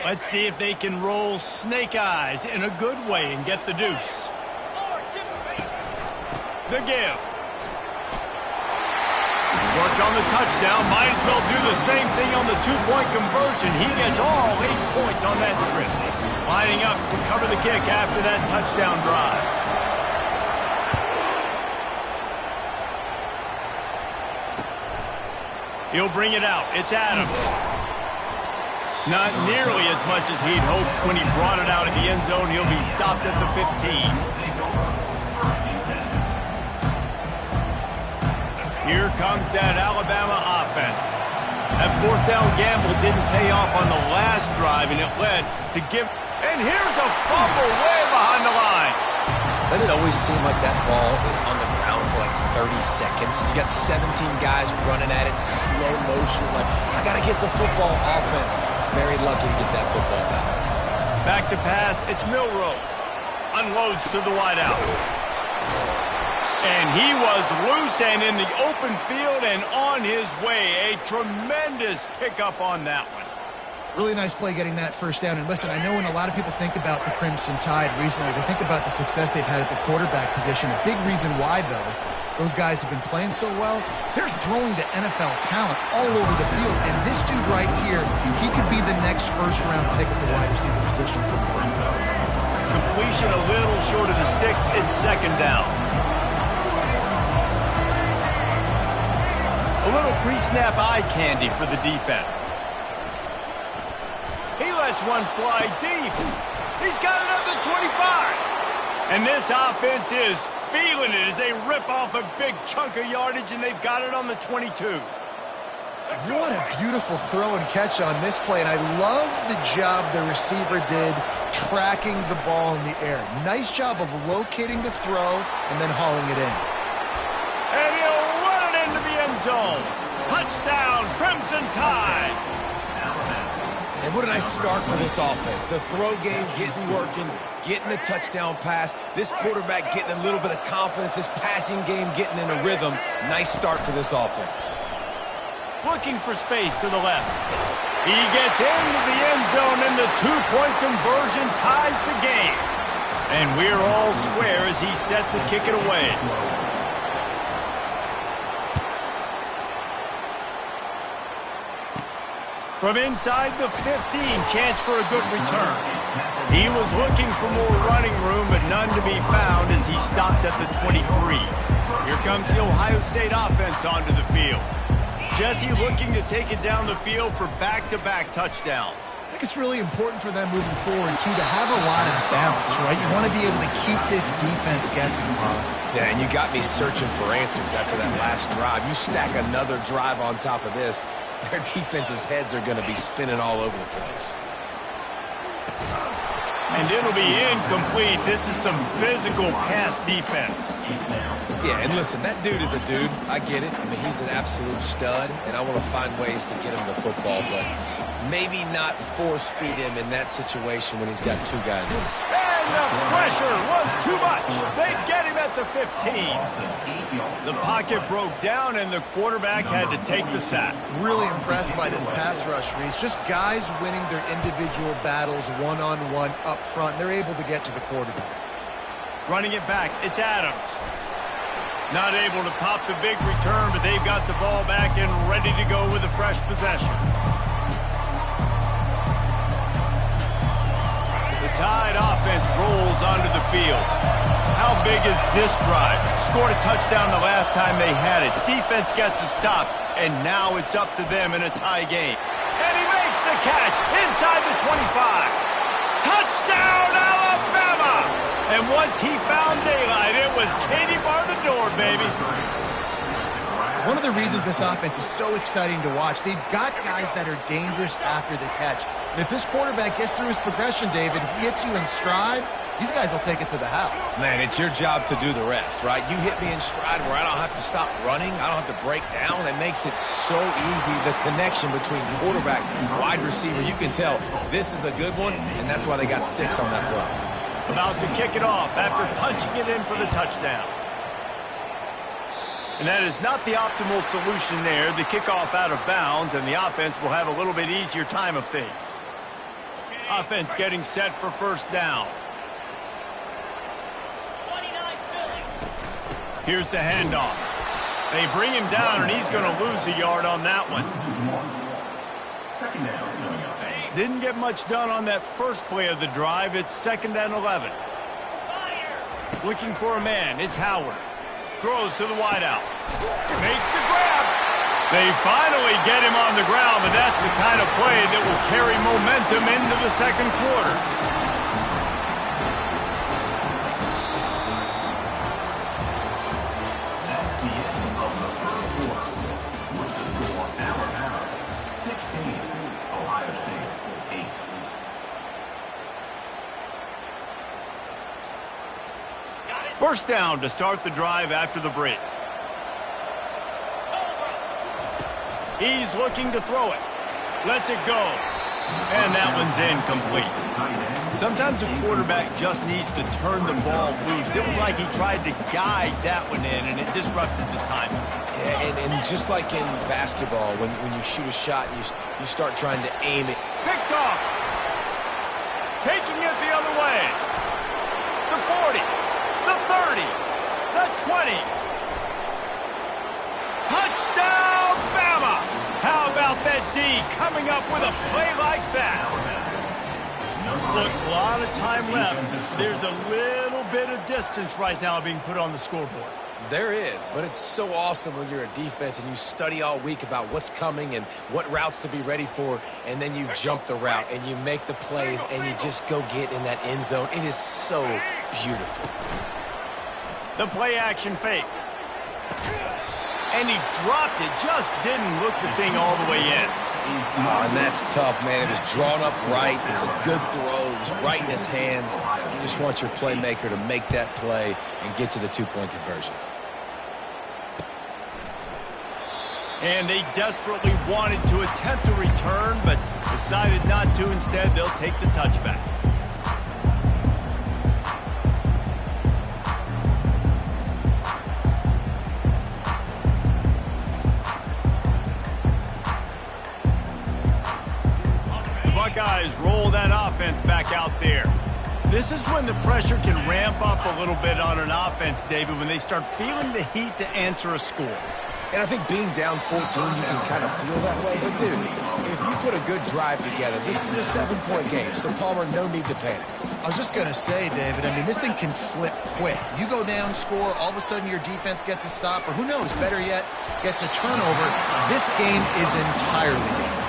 Let's see if they can roll snake eyes in a good way and get the deuce. The give. Worked on the touchdown. Might as well do the same thing on the two-point conversion. He gets all 8 points on that trip. Lining up to cover the kick after that touchdown drive. He'll bring it out. It's Adams. Not nearly as much as he'd hoped when he brought it out of the end zone. He'll be stopped at the 15. Here comes that Alabama offense. That fourth down gamble didn't pay off on the last drive, and it led to give. And here's a fumble way behind the line. Doesn't it always seem like that ball is on the ground for like 30 seconds? You got 17 guys running at it, slow motion. Like, I got to get the football. Offense, very lucky to get that football back. Back to pass, it's Milroe. Unloads to the wideout. And he was loose and in the open field and on his way. A tremendous pickup on that one. Really nice play getting that first down. And listen, I know when a lot of people think about the Crimson Tide recently, they think about the success they've had at the quarterback position. A big reason why, though, those guys have been playing so well, they're throwing to NFL talent all over the field. And this dude right here, he could be the next first-round pick at the wide receiver position for me. Completion a little short of the sticks. It's second down. A little pre-snap eye candy for the defense. He lets one fly deep. He's got it at the 25. And this offense is feeling it as they rip off a big chunk of yardage, and they've got it on the 22. What a beautiful throw and catch on this play. And I love the job the receiver did tracking the ball in the air. Nice job of locating the throw and then hauling it in. And he'll run it into the end zone. Touchdown, Crimson Tide. And what a nice start for this offense. The throw game getting working, getting the touchdown pass. This quarterback getting a little bit of confidence. This passing game getting in a rhythm. Nice start for this offense. Looking for space to the left. He gets into the end zone, and the two-point conversion ties the game. And we're all square as he's set to kick it away. From inside the 15, chance for a good return. He was looking for more running room, but none to be found as he stopped at the 23. Here comes the Ohio State offense onto the field. Jesse looking to take it down the field for back-to-back touchdowns. I think it's really important for them moving forward, too, to have a lot of bounce, right? You want to be able to keep this defense guessing, Bob. Yeah, and you got me searching for answers after that last drive. You stack another drive on top of this, their defense's heads are going to be spinning all over the place. And it'll be incomplete. This is some physical pass defense. Yeah, and listen, that dude is a dude. I get it. I mean, he's an absolute stud, and I want to find ways to get him the football, but maybe not force feed him in that situation when he's got two guys in. And the pressure was too much. They get him at the 15. The pocket broke down, and the quarterback had to take the sack. Really impressed by this pass rush, Reese. Just guys winning their individual battles one-on-one up front. They're able to get to the quarterback. Running it back, it's Adams. Not able to pop the big return, but they've got the ball back and ready to go with a fresh possession. The Tide offense rolls onto the field. How big is this drive? Scored a touchdown the last time they had it. Defense gets a stop, and now it's up to them in a tie game. And he makes the catch inside the 25. Touchdown, Alabama! And once he found daylight, it was Katie bar the door, baby. One of the reasons this offense is so exciting to watch, they've got guys that are dangerous after the catch. And if this quarterback gets through his progression, David, he hits you in stride, these guys will take it to the house. Man, it's your job to do the rest, right? You hit me in stride where I don't have to stop running. I don't have to break down. It makes it so easy, the connection between quarterback and wide receiver. You can tell this is a good one, and that's why they got 6 on that play. About to kick it off after punching it in for the touchdown. And that is not the optimal solution there. The kickoff out of bounds, and the offense will have a little bit easier time of things. Offense getting set for first down. Here's the handoff. They bring him down, and he's going to lose a yard on that one. Didn't get much done on that first play of the drive. It's 2nd and 11. Looking for a man. It's Howard. Throws to the wideout. Makes the grab. They finally get him on the ground, but that's the kind of play that will carry momentum into the second quarter. That's the end of the first quarter. With the score, Alabama 16, Ohio State 8. First down to start the drive after the break. He's looking to throw it. Lets it go. And that one's incomplete. Sometimes a quarterback just needs to turn the ball loose. It was like he tried to guide that one in, and it disrupted the timing. Yeah, and just like in basketball, when you shoot a shot, you start trying to aim it. Picked off. Taking it the other way. The 40. The 30. The 20. Touchdown, Bama! How about that D coming up with a play like that? Look, a lot of time left. There's a little bit of distance right now being put on the scoreboard. There is, but it's so awesome when you're a defense and you study all week about what's coming and what routes to be ready for, and then you jump the route and you make the plays and you just go get in that end zone. It is so beautiful. The play action fake. And he dropped it, just didn't look the thing all the way in. Oh, and that's tough, man. It was drawn up right. It was a good throw. It was right in his hands. You just want your playmaker to make that play and get to the two-point conversion. And they desperately wanted to attempt a return, but decided not to. Instead, they'll take the touchback. Buckeyes roll that offense back out there. This is when the pressure can ramp up a little bit on an offense, David, when they start feeling the heat to answer a score. And I think being down 14, you can kind of feel that way. But, dude, if you put a good drive together, this is a 7-point game. So, Palmer, no need to panic. I was just going to say, David, I mean, this thing can flip quick. You go down, score, all of a sudden your defense gets a stop, or who knows, better yet, gets a turnover. This game is entirely different.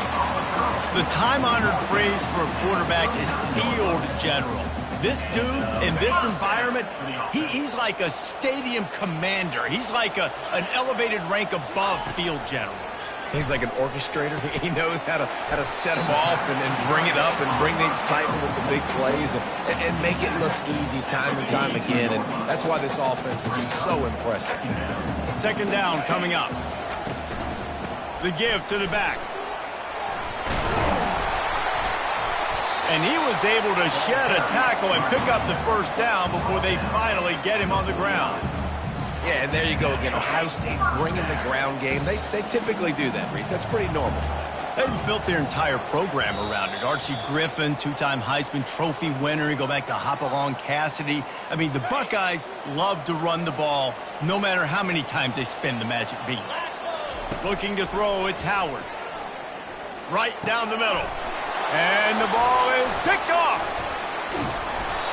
The time-honored phrase for a quarterback is field general. This dude, in this environment, he's like a stadium commander. He's like an elevated rank above field general. He's like an orchestrator. He knows how to set them off and then bring it up and bring the excitement with the big plays and make it look easy time and time again. And that's why this offense is so impressive. Second down coming up. The give to the back. And he was able to shed a tackle and pick up the first down before they finally get him on the ground. Yeah, and there you go again. Ohio State bringing the ground game. They typically do that, Reese. That's pretty normal for them. They've built their entire program around it. Archie Griffin, two-time Heisman Trophy winner. You go back to Hopalong Cassidy. I mean, the Buckeyes love to run the ball no matter how many times they spin the magic beat. Looking to throw, it's Howard. Right down the middle. And the ball is picked off.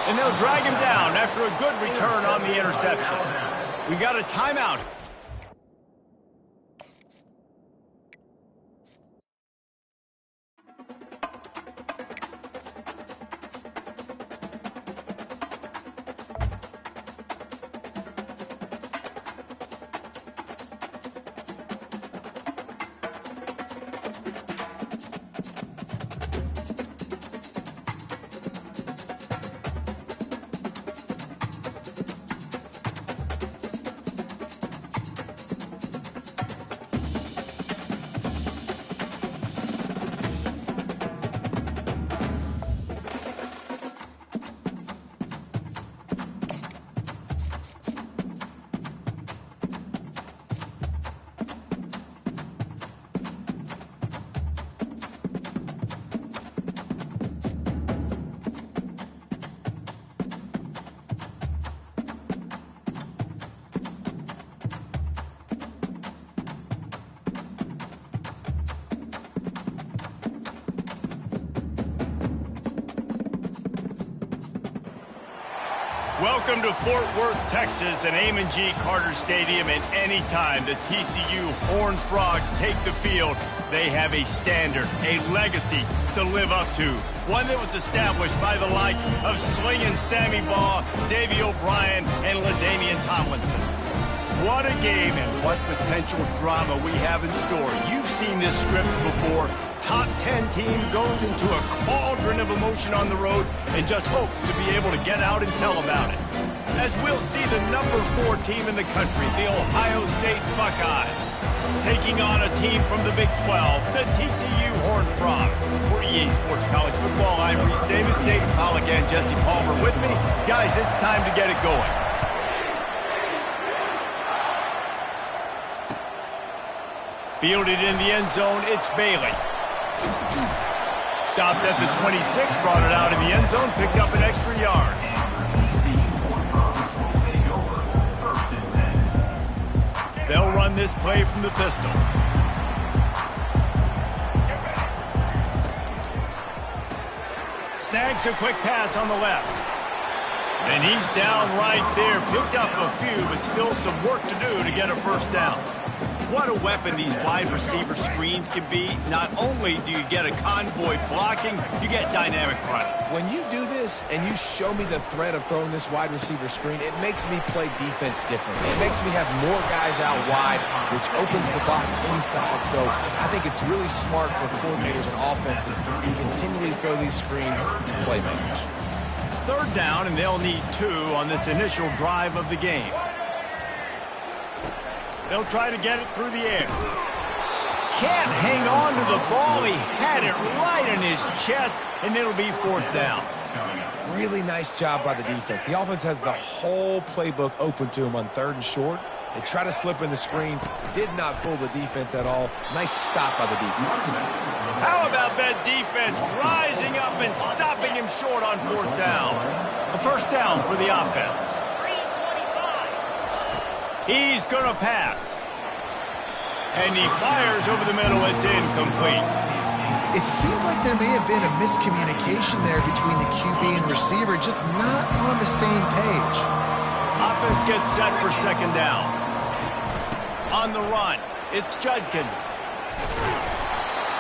And they'll drag him down after a good return on the interception. We got a timeout. Welcome to Fort Worth, Texas, and Amon G. Carter Stadium, and anytime the TCU Horned Frogs take the field, they have a standard, a legacy to live up to. One that was established by the likes of Slingin' Sammy Baugh, Davey O'Brien, and LaDainian Tomlinson. What a game and what potential drama we have in store. You've seen this script before. Top 10 team goes into a cauldron of emotion on the road and just hopes to be able to get out and tell about it. As we'll see the number 4 team in the country, the Ohio State Buckeyes, taking on a team from the Big 12, the TCU Horned Frogs. For EA Sports College Football, I'm Reese Davis, Dayton Pollock, and Jesse Palmer with me. Guys, it's time to get it going. Fielded in the end zone, it's Bailey. Stopped at the 26, brought it out in the end zone, picked up an extra yard. They'll run this play from the pistol. Snags a quick pass on the left. And he's down right there. Picked up a few, but still some work to do to get a first down. What a weapon these wide receiver screens can be. Not only do you get a convoy blocking, you get dynamic running. When you do this and you show me the threat of throwing this wide receiver screen, it makes me play defense differently. It makes me have more guys out wide, which opens the box inside. So I think it's really smart for coordinators and offenses to continually throw these screens to playmakers. Third down, and they'll need 2 on this initial drive of the game. They'll try to get it through the air. Can't hang on to the ball. He had it right in his chest, and it'll be 4th down. Really nice job by the defense. The offense has the whole playbook open to him on 3rd and short. They try to slip in the screen. Did not fool the defense at all. Nice stop by the defense. How about that defense rising up and stopping him short on 4th down? A first down for the offense. He's going to pass. And he fires over the middle. It's incomplete. It seemed like there may have been a miscommunication there between the QB and receiver, just not on the same page. Offense gets set for 2nd down. On the run, it's Judkins.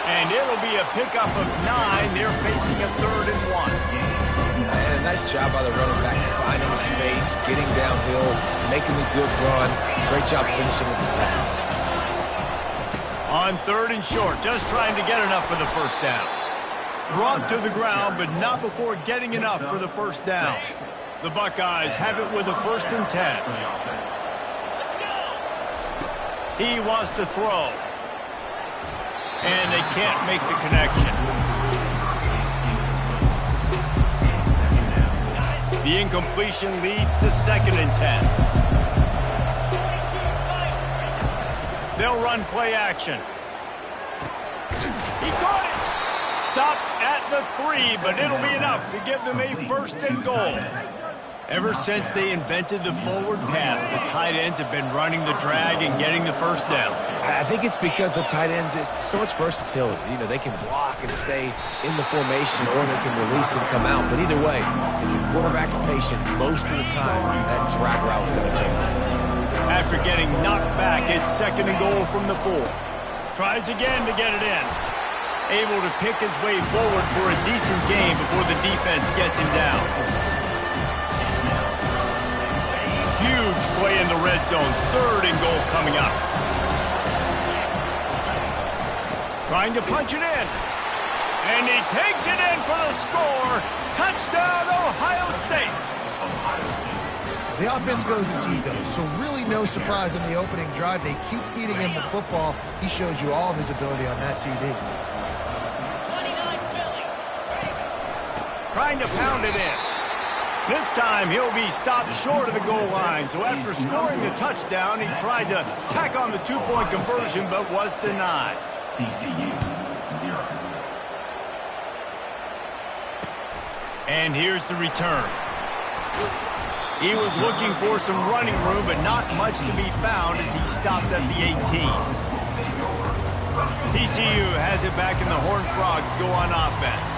And it'll be a pickup of 9. They're facing a 3rd and 1. And a nice job by the running back, finding space, getting downhill, making a good run. Great job finishing with his pads. On 3rd and short, just trying to get enough for the first down. Brought to the ground, but not before getting enough for the first down. The Buckeyes have it with a 1st and 10. He wants to throw. And they can't make the connection. The incompletion leads to 2nd and 10. They'll run play action. He caught it. Stopped at the 3, but it'll be enough to give them a 1st and goal. Ever since they invented the forward pass, the tight ends have been running the drag and getting the first down. I think it's because the tight ends, it's so much versatility. You know, they can block and stay in the formation, or they can release and come out. But either way, if the quarterback's patient, most of the time, that drag route's going to come up. After getting knocked back, it's 2nd and goal from the 4. Tries again to get it in. Able to pick his way forward for a decent game before the defense gets him down. Huge play in the red zone. 3rd and goal coming up. Trying to punch it in. And he takes it in for the score. Touchdown, Ohio State. The offense goes as he goes, so really no surprise in the opening drive. They keep feeding him the football. He showed you all of his ability on that TD. Trying to pound it in. This time he'll be stopped short of the goal line. So after scoring the touchdown, he tried to tack on the 2-point conversion, but was denied. TCU 0. And here's the return. He was looking for some running room, but not much to be found as he stopped at the 18. TCU has it back, and the Horned Frogs go on offense.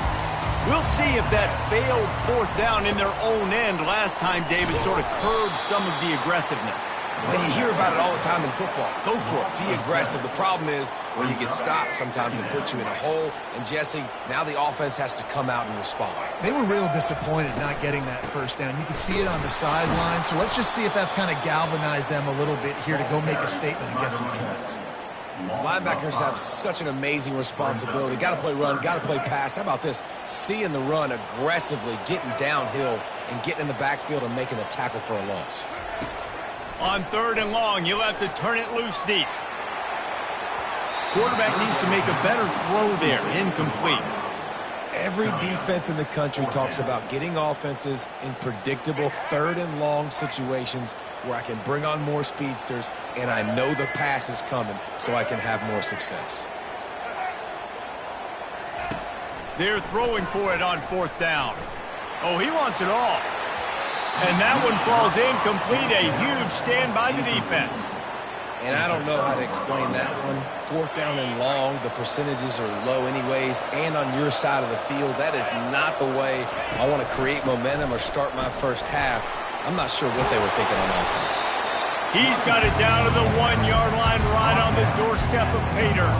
We'll see if that failed fourth down in their own end last time, David, sort of curbed some of the aggressiveness. Well, you hear about it all the time in football. Go for it. Be aggressive. The problem is when you get stopped, sometimes it puts you in a hole. And, Jesse, now the offense has to come out and respond. They were real disappointed not getting that first down. You could see it on the sideline. So let's just see if that's kind of galvanized them a little bit here to go make a statement and get some points. Linebackers have such an amazing responsibility. Got to play run, got to play pass. How about this? Seeing the run aggressively, getting downhill, and getting in the backfield and making the tackle for a loss. On 3rd and long, you'll have to turn it loose deep. Quarterback needs to make a better throw there. Incomplete. Every defense in the country talks about getting offenses in predictable 3rd and long situations where I can bring on more speedsters and I know the pass is coming so I can have more success. They're throwing for it on 4th down. Oh, he wants it all. And that one falls incomplete. A huge stand by the defense. And I don't know how to explain that one. 4th down and long, the percentages are low anyways. And on your side of the field, that is not the way I want to create momentum or start my first half. I'm not sure what they were thinking on offense. He's got it down to the 1-yard line right on the doorstep of Pater.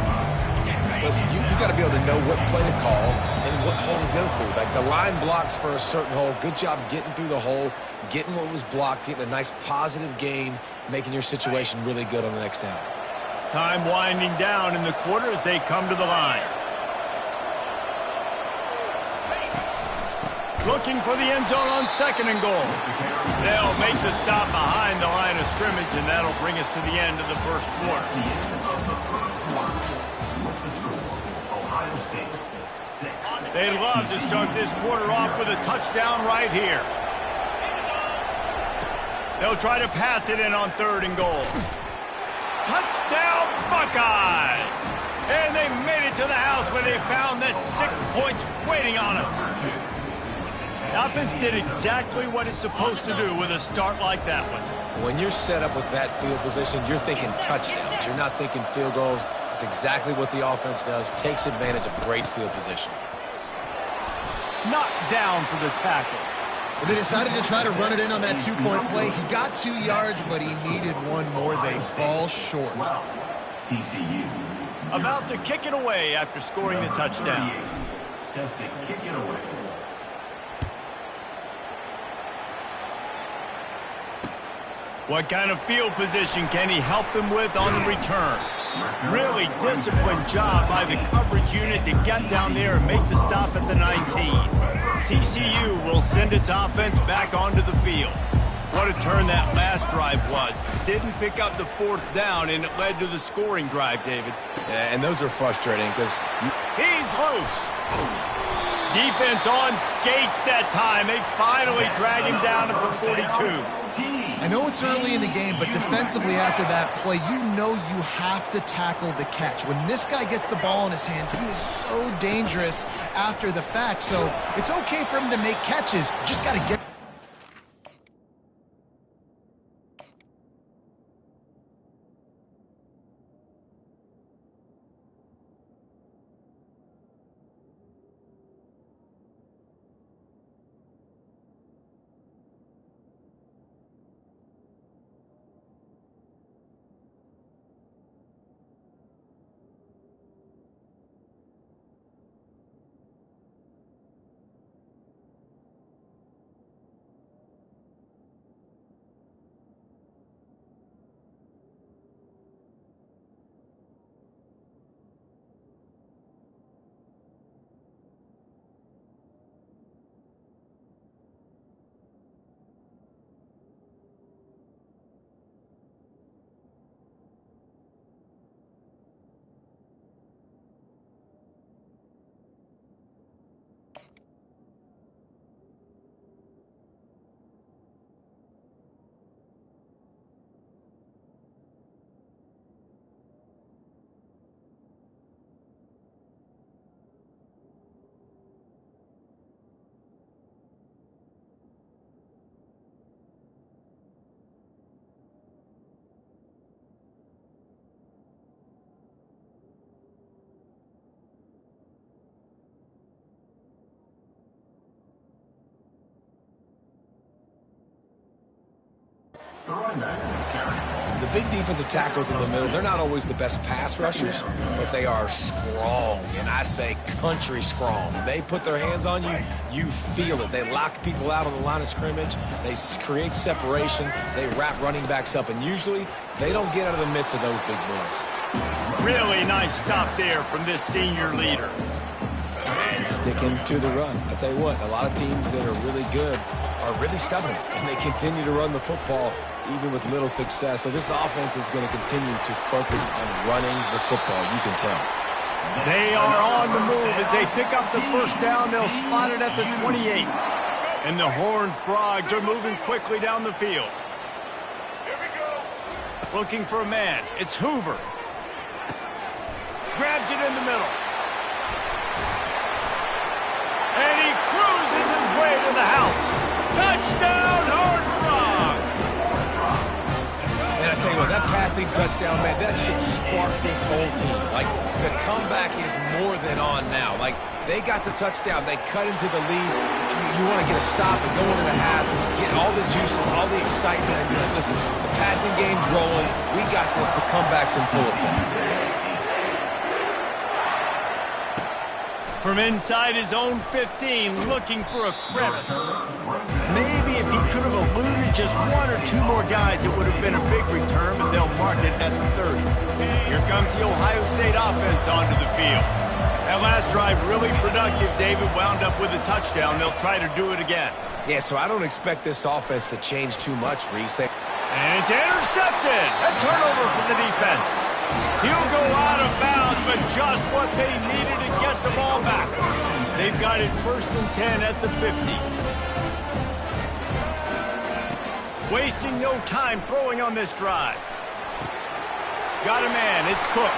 Listen, you got to be able to know what play to call and what hole to go through. Like the line blocks for a certain hole. Good job getting through the hole, getting what was blocked, getting a nice positive gain, making your situation really good on the next down. Time winding down in the quarter as they come to the line. Looking for the end zone on 2nd and goal. They'll make the stop behind the line of scrimmage, and that'll bring us to the end of the first quarter. They'd love to start this quarter off with a touchdown right here. They'll try to pass it in on 3rd and goal. Touchdown, Buckeyes! And they made it to the house where they found that 6 points waiting on them. The offense did exactly what it's supposed to do with a start like that one. When you're set up with that field position, you're thinking touchdowns. You're not thinking field goals. It's exactly what the offense does. Takes advantage of great field position. Knocked down for the tackle. Well, they decided to try to run it in on that 2-point play. He got 2 yards, but he needed one more. They fall short. TCU. About to kick it away after scoring the touchdown. Set to kick it away. What kind of field position can he help them with on the return? Really disciplined job by the coverage unit to get down there and make the stop at the 19. TCU will send its offense back onto the field. What a turn that last drive was. Didn't pick up the 4th down, and it led to the scoring drive, David. Yeah, and those are frustrating because he's loose. Defense on skates that time. They finally drag him down at the 42. I know it's early in the game, but defensively after that play, you know you have to tackle the catch. When this guy gets the ball in his hands, he is so dangerous after the fact. So it's okay for him to make catches. Just got to get... Throwing back, carry. The big defensive tackles in the middle, they're not always the best pass rushers, but they are strong, and I say country strong. They put their hands on you, you feel it. They lock people out on the line of scrimmage. They create separation. They wrap running backs up, and usually they don't get out of the midst of those big boys. Really nice stop there from this senior leader. And sticking to the run. I tell you what, a lot of teams that are really good are really stubborn, and they continue to run the football even with little success. So this offense is going to continue to focus on running the football, you can tell. They are on the move as they pick up the first down. They'll spot it at the 28. And the Horned Frogs are moving quickly down the field. Here we go. Looking for a man. It's Hoover. Grabs it in the middle. And he cruises his way to the house. Touchdown, Horned Frogs! And I tell you what, that passing touchdown, man, that should spark this whole team. Like, the comeback is more than on now. Like, they got the touchdown. They cut into the lead. You want to get a stop and go into the half, get all the juices, all the excitement, and be like, listen, the passing game's rolling. We got this. The comeback's in full effect. From inside his own 15, looking for a crevice. Maybe if he could have eluded just one or two more guys, it would have been a big return, but they'll mark it at the 30. Here comes the Ohio State offense onto the field. That last drive really productive. David wound up with a touchdown. They'll try to do it again. Yeah, so I don't expect this offense to change too much, Reese. And it's intercepted. A turnover for the defense. He'll go out of bounds, but just what they needed to get the ball back. They've got it 1st and 10 at the 50. Wasting no time throwing on this drive. Got a man. It's Cook.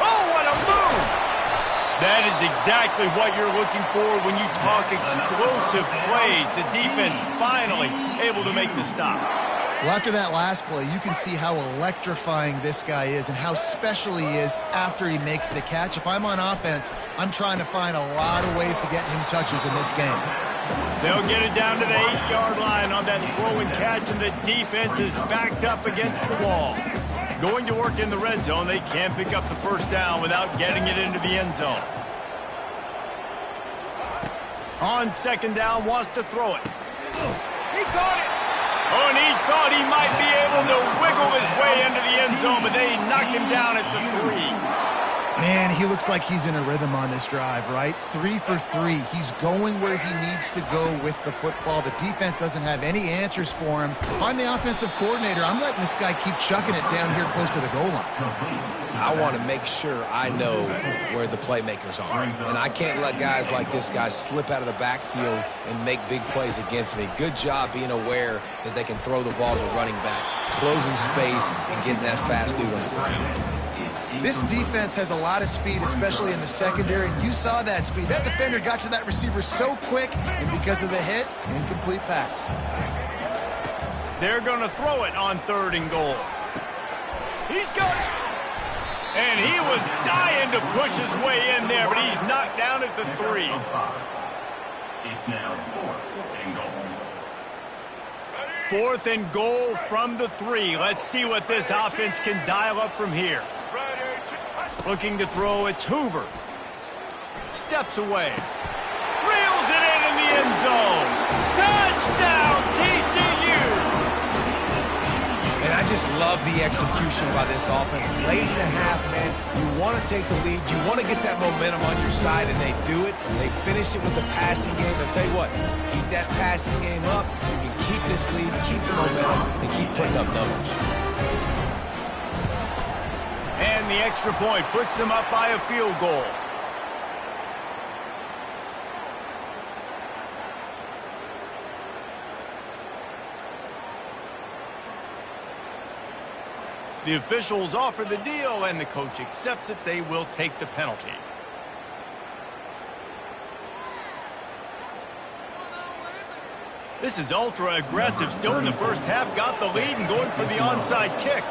Oh, what a move! That is exactly what you're looking for when you talk explosive plays. The defense finally able to make the stop. Well, after that last play, you can see how electrifying this guy is and how special he is after he makes the catch. If I'm on offense, I'm trying to find a lot of ways to get him touches in this game. They'll get it down to the 8-yard line on that throw and catch, and the defense is backed up against the wall. Going to work in the red zone, they can't pick up the first down without getting it into the end zone. On 2nd down, wants to throw it. He caught it. Oh, and he thought he might be able to wiggle his way into the end zone, but they knock him down at the 3. Man, he looks like he's in a rhythm on this drive, right? 3 for 3. He's going where he needs to go with the football. The defense doesn't have any answers for him. If I'm the offensive coordinator, I'm letting this guy keep chucking it down here close to the goal line. I want to make sure I know where the playmakers are. And I can't let guys like this guy slip out of the backfield and make big plays against me. Good job being aware that they can throw the ball to the running back, closing space, and getting that fast dude on the ground. This defense has a lot of speed, especially in the secondary, and you saw that speed. That defender got to that receiver so quick, and because of the hit, incomplete pass. They're going to throw it on 3rd and goal. He's got it. And he was dying to push his way in there, but he's knocked down at the 3. It's now 4th and goal. 4th and goal from the 3. Let's see what this offense can dial up from here. Looking to throw, it's Hoover. Steps away. Reels it in the end zone. Touchdown, TCU! And I just love the execution by this offense. Late in the half, man, you want to take the lead. You want to get that momentum on your side, and they do it. They finish it with the passing game. I'll tell you what, keep that passing game up. You can keep this lead, keep the momentum, and keep putting up numbers. And the extra point puts them up by a field goal. The officials offer the deal, and the coach accepts it. They will take the penalty. This is ultra aggressive. Still in the first half, got the lead and going for the onside kick.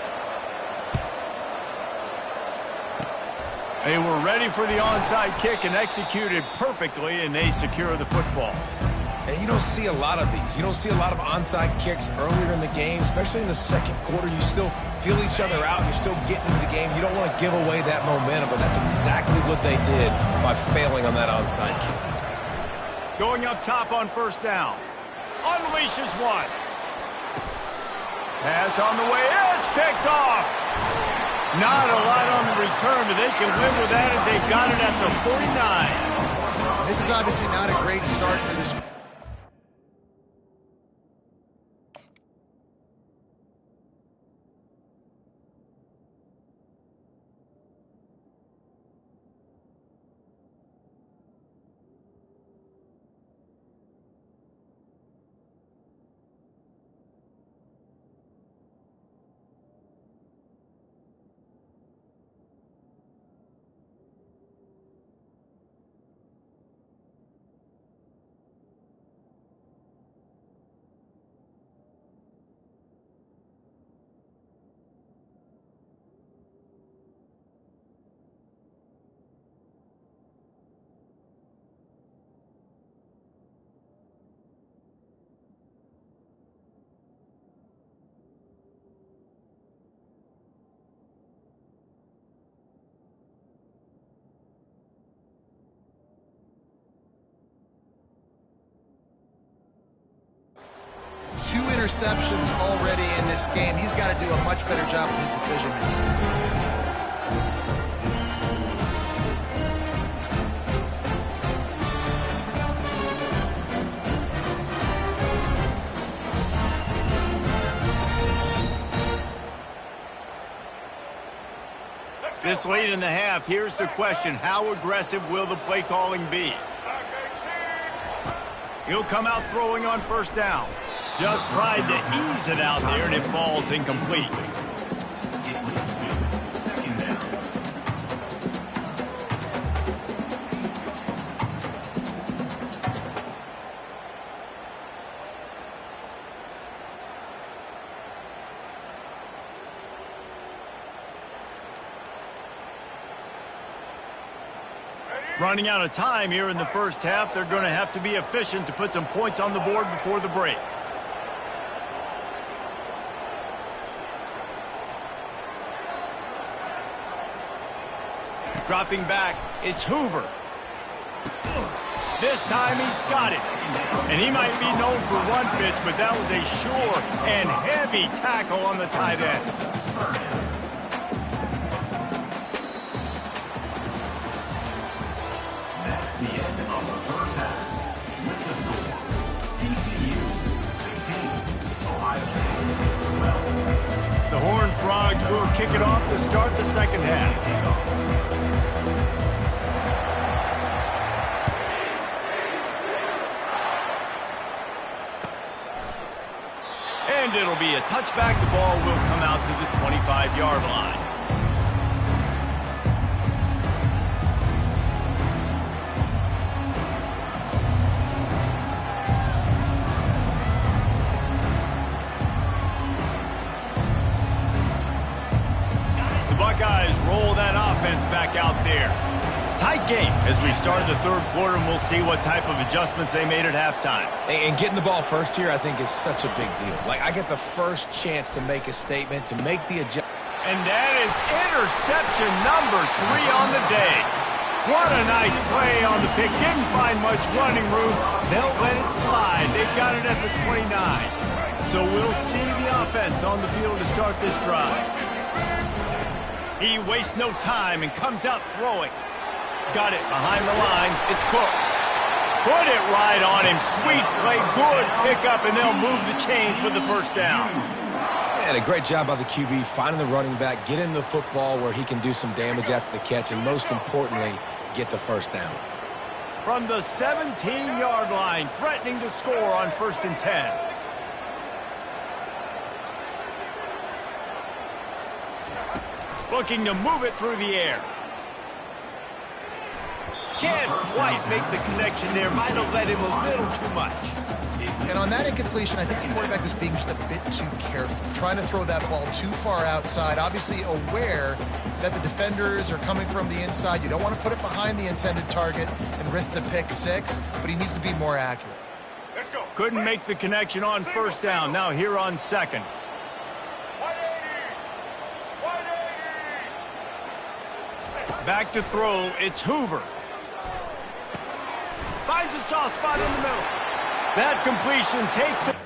They were ready for the onside kick and executed perfectly, and they secure the football. And you don't see a lot of these. You don't see a lot of onside kicks earlier in the game, especially in the second quarter. You still feel each other out. You're still getting into the game. You don't want to give away that momentum, but that's exactly what they did by failing on that onside kick. Going up top on first down. Unleashes one. Pass on the way. It's picked off. Not a lot on the return, but they can live with that as they've got it at the 49. This is obviously not a great start for this. Two interceptions already in this game. He's got to do a much better job with his decision making. This late in the half, here's the question. How aggressive will the play calling be? He'll come out throwing on first down. Just tried to ease it out there, and it falls incomplete. Running out of time here in the first half. They're going to have to be efficient to put some points on the board before the break. Dropping back, it's Hoover. This time he's got it. And he might be known for run fits, but that was a sure and heavy tackle on the tight end. That's the end of the first half. With the score, TCU 16, Ohio State 12. The Horned Frogs will kick it off to start the second half. And it'll be a touchback. The ball will come out to the 25-yard line. The Buckeyes roll that offense back out there. Tight game as we start the third quarter, and we'll see what type of adjustments they made at halftime. And getting the ball first here, I think, is such a big deal. Like, I get the first chance to make a statement, to make the adjustment. And that is interception number 3 on the day. What a nice play on the pick. Didn't find much running room. They'll let it slide. They've got it at the 29. So we'll see the offense on the field to start this drive. He wastes no time and comes out throwing. Got it behind the line. It's Cook. Put it right on him. Sweet play. Good pickup, and they'll move the chains with the first down. And a great job by the QB finding the running back, getting the football where he can do some damage after the catch, and most importantly, get the first down. From the 17-yard line, threatening to score on 1st and 10. Looking to move it through the air. Can't quite make the connection there. Might have let him a little too much. And on that incompletion, I think the quarterback was being just a bit too careful, trying to throw that ball too far outside, obviously aware that the defenders are coming from the inside. You don't want to put it behind the intended target and risk the pick six, but he needs to be more accurate. Couldn't make the connection on first down. Now here on second. Back to throw. It's Hoover. Finds a soft spot in the middle. That completion takes it.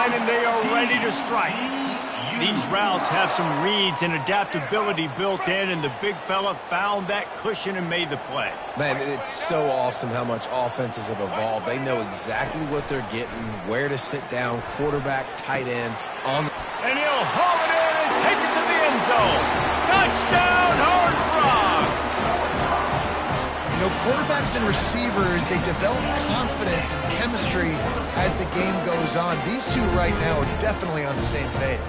And they are ready to strike. These routes have some reads and adaptability built in, and the big fella found that cushion and made the play. Man, it's so awesome how much offenses have evolved. They know exactly what they're getting, where to sit down, quarterback, tight end, on. And he'll haul it in and take it to the end zone. Touchdown, Horned Frogs! You know, quarterbacks and receivers, they develop confidence and chemistry as the game goes on. These two right now are definitely on the same page.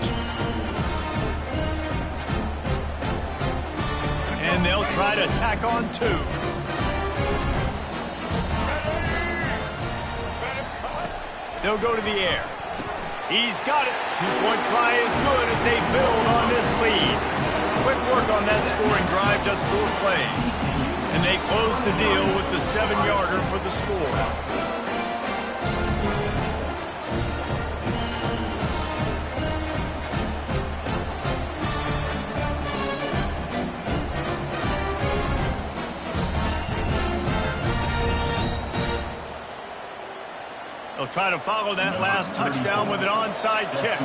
And they'll try to tack on two. They'll go to the air. He's got it. Two-point try is good as they build on this lead. Quick work on that scoring drive, just 4 plays. And they close the deal with the 7-yarder for the score. They'll try to follow that last touchdown with an onside kick.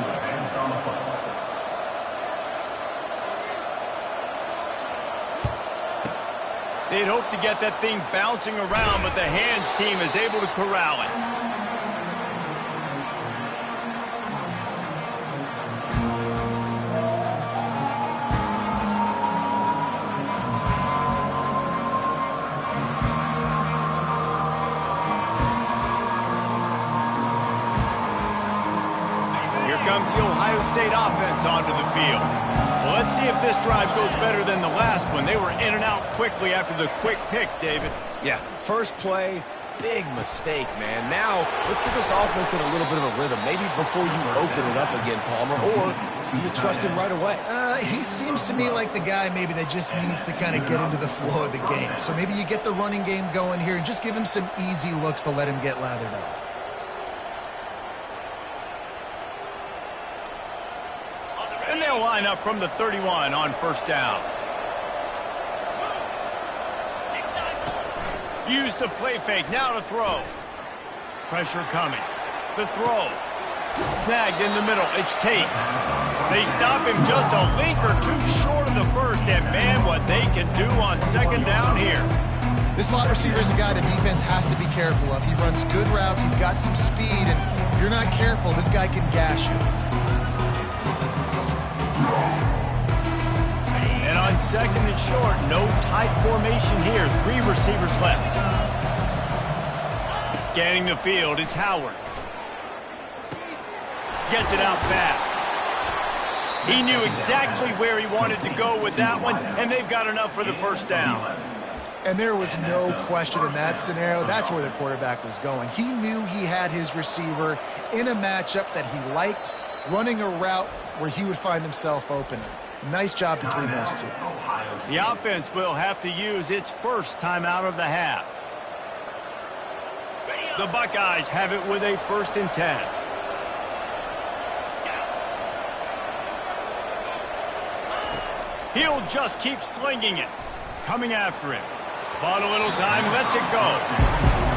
They'd hope to get that thing bouncing around, but the hands team is able to corral it. Here comes the Ohio State offense onto the field. Well, let's see if this drive goes better than the last one. They were in and out quickly after the quick pick, David. Yeah, first play, big mistake, man. Now, let's get this offense in a little bit of a rhythm. Maybe before you open it up again, Palmer, or do you trust him right away? He seems to me like the guy maybe that just needs to kind of get into the flow of the game. So maybe you get the running game going here and just give him some easy looks to let him get lathered up. line up from the 31 on first down. Use the play fake, now to throw. Pressure coming. The throw. Snagged in the middle, it's Tate. They stop him just a link or two short of the first, and man, what they can do on second down here. This slot receiver is a guy the defense has to be careful of. He runs good routes, he's got some speed, and if you're not careful, this guy can gash you. And on second and short, no tight formation here. 3 receivers left. Scanning the field, it's Howard. Gets it out fast. He knew exactly where he wanted to go with that one, and they've got enough for the first down. And there was no question in that scenario. That's where the quarterback was going. He knew he had his receiver in a matchup that he liked, running a route where he would find himself open. Nice job between those two. The offense will have to use its first timeout of the half. The Buckeyes have it with a 1st and 10. He'll just keep slinging it. Coming after him. Bought a little time, lets it go.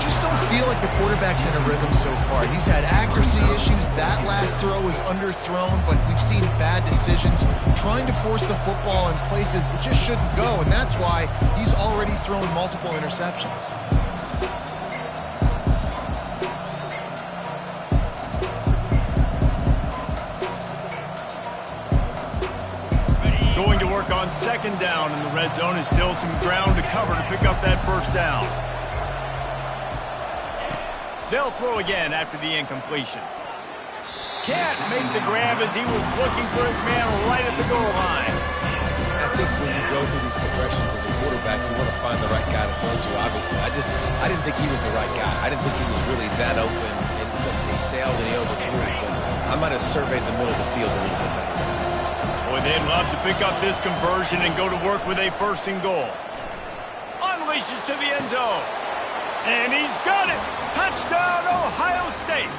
Just don't feel like the quarterback's in a rhythm so far. He's had accuracy issues. That last throw was underthrown, but we've seen bad decisions. Trying to force the football in places it just shouldn't go, and that's why he's already thrown multiple interceptions. Going to work on second down in the red zone. Is still some ground to cover to pick up that first down. They'll throw again after the incompletion. Can't make the grab as he was looking for his man right at the goal line. I think when you go through these progressions as a quarterback, you want to find the right guy to throw to, obviously. I didn't think he was the right guy. I didn't think he was really that open. And listen, he sailed and he overthrew it, but I might have surveyed the middle of the field a little bit better. Boy, they'd love to pick up this conversion and go to work with a 1st and goal. Unleashes to the end zone. And he's got it. Touchdown, Ohio State.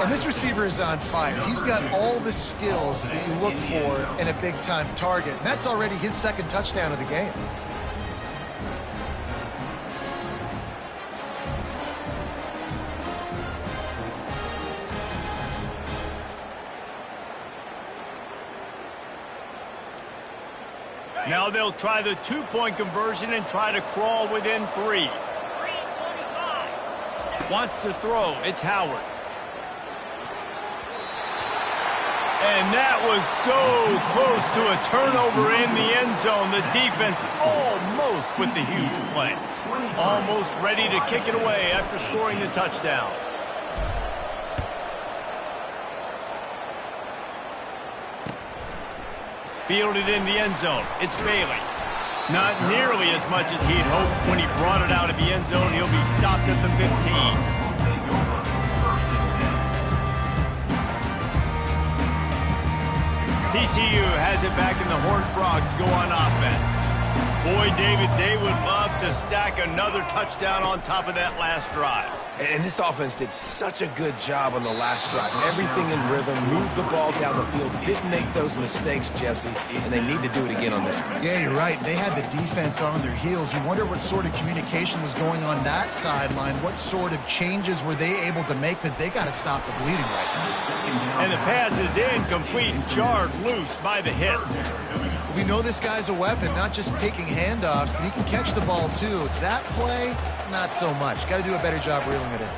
And this receiver is on fire. He's got all the skills that you look for in a big-time target. And that's already his 2nd touchdown of the game. Now they'll try the 2-point conversion and try to crawl within 3. Wants to throw. It's Howard. And that was so close to a turnover in the end zone. The defense almost with the huge play. Almost ready to kick it away after scoring the touchdown. Fielded in the end zone. It's Bailey. Not nearly as much as he'd hoped when he brought it out of the end zone. He'll be stopped at the 15. TCU has it back and the Horned Frogs go on offense. Boy, David, they would love to stack another touchdown on top of that last drive. And this offense did such a good job on the last drive. Everything in rhythm, moved the ball down the field, didn't make those mistakes, Jesse, and they need to do it again on this one. Yeah, you're right. They had the defense on their heels. You wonder what sort of communication was going on that sideline. What sort of changes were they able to make, because they got to stop the bleeding right now. And the pass is incomplete, jarred loose by the hit. We know this guy's a weapon, not just taking handoffs, but he can catch the ball too. That play, not so much. Got to do a better job reeling it in.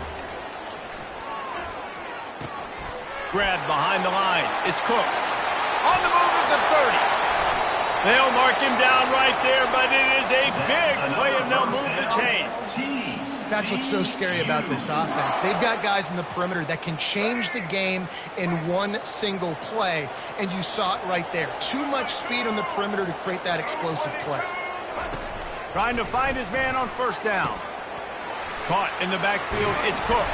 Grabbed behind the line. It's Cook. On the move at the 30. They'll mark him down right there, but it is a big play, and they'll move the chains. That's what's so scary about this offense. They've got guys in the perimeter that can change the game in one single play, and you saw it right there. Too much speed on the perimeter to create that explosive play. Trying to find his man on first down. Caught in the backfield, it's Cook.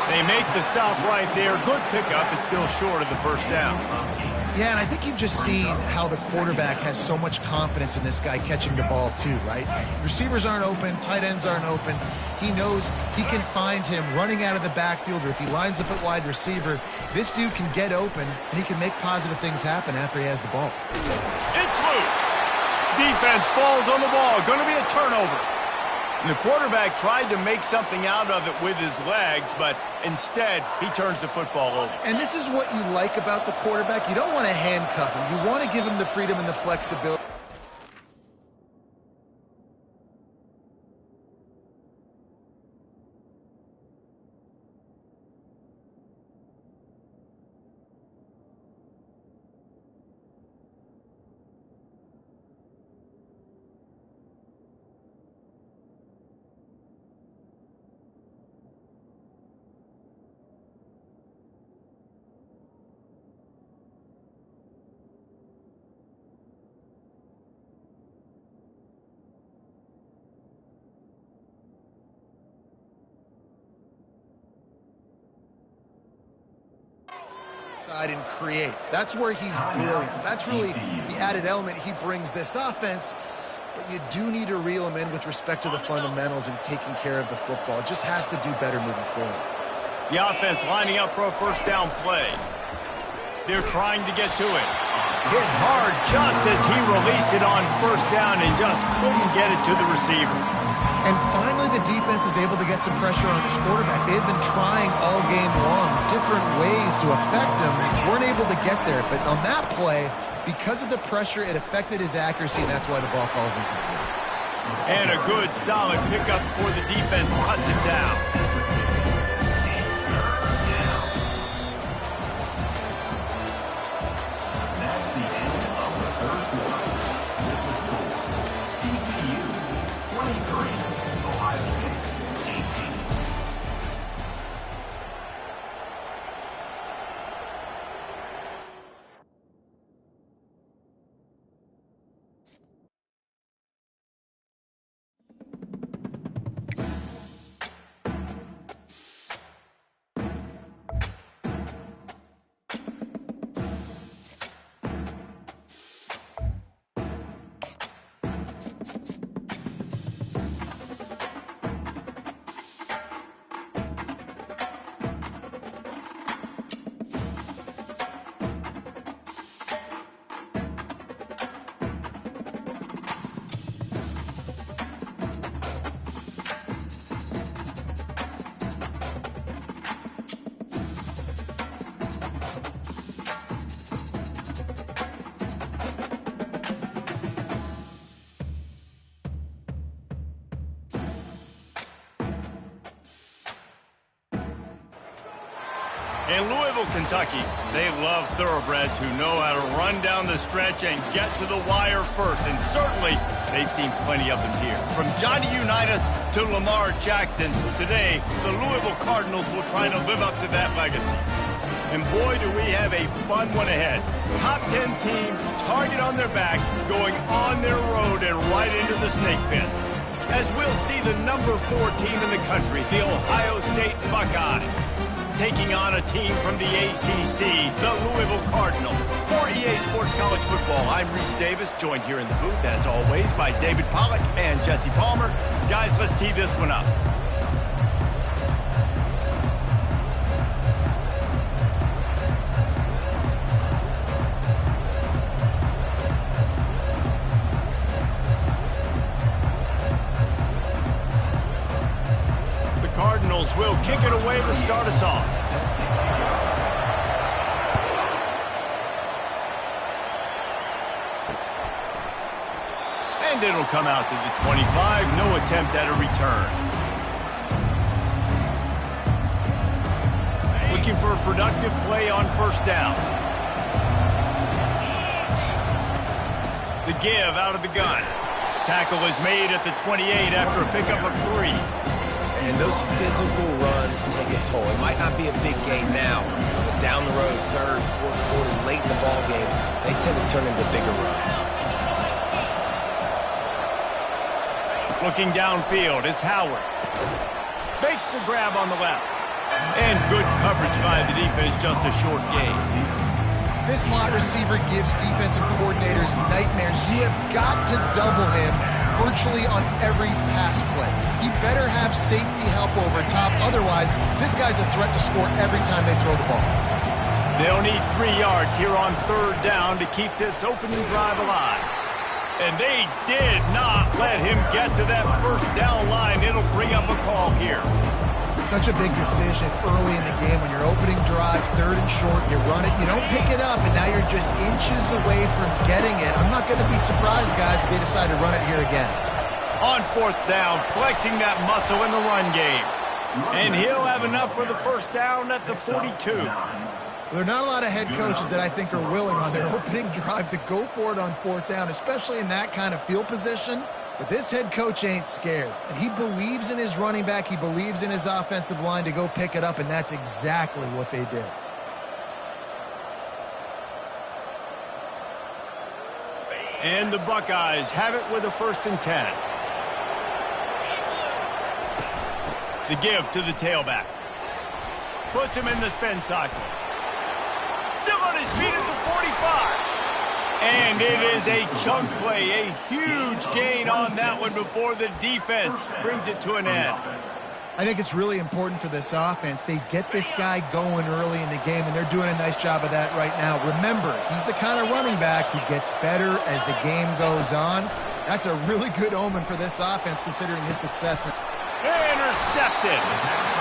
They make the stop right there. Good pickup, it's still short of the first down. Yeah, and I think you've just seen how the quarterback has so much confidence in this guy catching the ball too, right? Receivers aren't open, tight ends aren't open. He knows he can find him running out of the backfield, or if he lines up at wide receiver, this dude can get open, and he can make positive things happen after he has the ball. It's loose. Defense falls on the ball. Going to be a turnover. And the quarterback tried to make something out of it with his legs, but instead, he turns the football over. And this is what you like about the quarterback. You don't want to handcuff him. You want to give him the freedom and the flexibility. And create. That's where he's brilliant. That's really the added element he brings this offense, but you do need to reel him in with respect to the fundamentals and taking care of the football. It just has to do better moving forward. The offense lining up for a first down play. They're trying to get to it. Hit hard just as he released it on first down and just couldn't get it to the receiver. And finally, the defense is able to get some pressure on this quarterback. They had been trying all game long different ways to affect him. Weren't able to get there. But on that play, because of the pressure, it affected his accuracy, and that's why the ball falls incomplete. And a good, solid pickup before the defense cuts him down. That's the end of the third quarter. With the score, TCU 23, Ohio State 18. In Louisville, Kentucky, they love thoroughbreds who know how to run down the stretch and get to the wire first. And certainly, they've seen plenty of them here. From Johnny Unitas to Lamar Jackson, today, the Louisville Cardinals will try to live up to that legacy. And boy, do we have a fun one ahead. Top 10 team, target on their back, going on their road and right into the snake pit. As we'll see the number 4 team in the country, the Ohio State Buckeyes, taking on a team from the ACC, the Louisville Cardinals. For EA Sports College Football, I'm Reese Davis, joined here in the booth, as always, by David Pollack and Jesse Palmer. Guys, let's tee this one up. Cardinals will kick it away to start us off. And it'll come out to the 25. No attempt at a return. Looking for a productive play on first down. The give out of the gun. Tackle is made at the 28 after a pickup of 3. And those physical runs take a toll. It might not be a big game now, but down the road, third, fourth quarter, late in the ball games, they tend to turn into bigger runs. Looking downfield, it's Howard. Makes the grab on the left. And good coverage by the defense, just a short gain. This slot receiver gives defensive coordinators nightmares. You have got to double him virtually on every pass play. He better have safety help over top. Otherwise, this guy's a threat to score every time they throw the ball. They'll need 3 yards here on 3rd down to keep this opening drive alive. And they did not let him get to that 1st down line. It'll bring up a call here. Such a big decision early in the game when you're opening drive, 3rd and short, you run it, you don't pick it up, and now you're just inches away from getting it. I'm not going to be surprised, guys, if they decide to run it here again. On 4th down, flexing that muscle in the run game. And he'll have enough for the 1st down at the 42. There are not a lot of head coaches that I think are willing on their opening drive to go for it on 4th down, especially in that kind of field position. But this head coach ain't scared. And he believes in his running back. He believes in his offensive line to go pick it up, and that's exactly what they did. And the Buckeyes have it with a 1st and 10. The give to the tailback. Puts him in the spin cycle. Still on his feet at the 45. And it is a chunk play, a huge gain on that one before the defense brings it to an end. I think it's really important for this offense. They get this guy going early in the game, and they're doing a nice job of that right now. Remember, he's the kind of running back who gets better as the game goes on. That's a really good omen for this offense considering his success. Intercepted.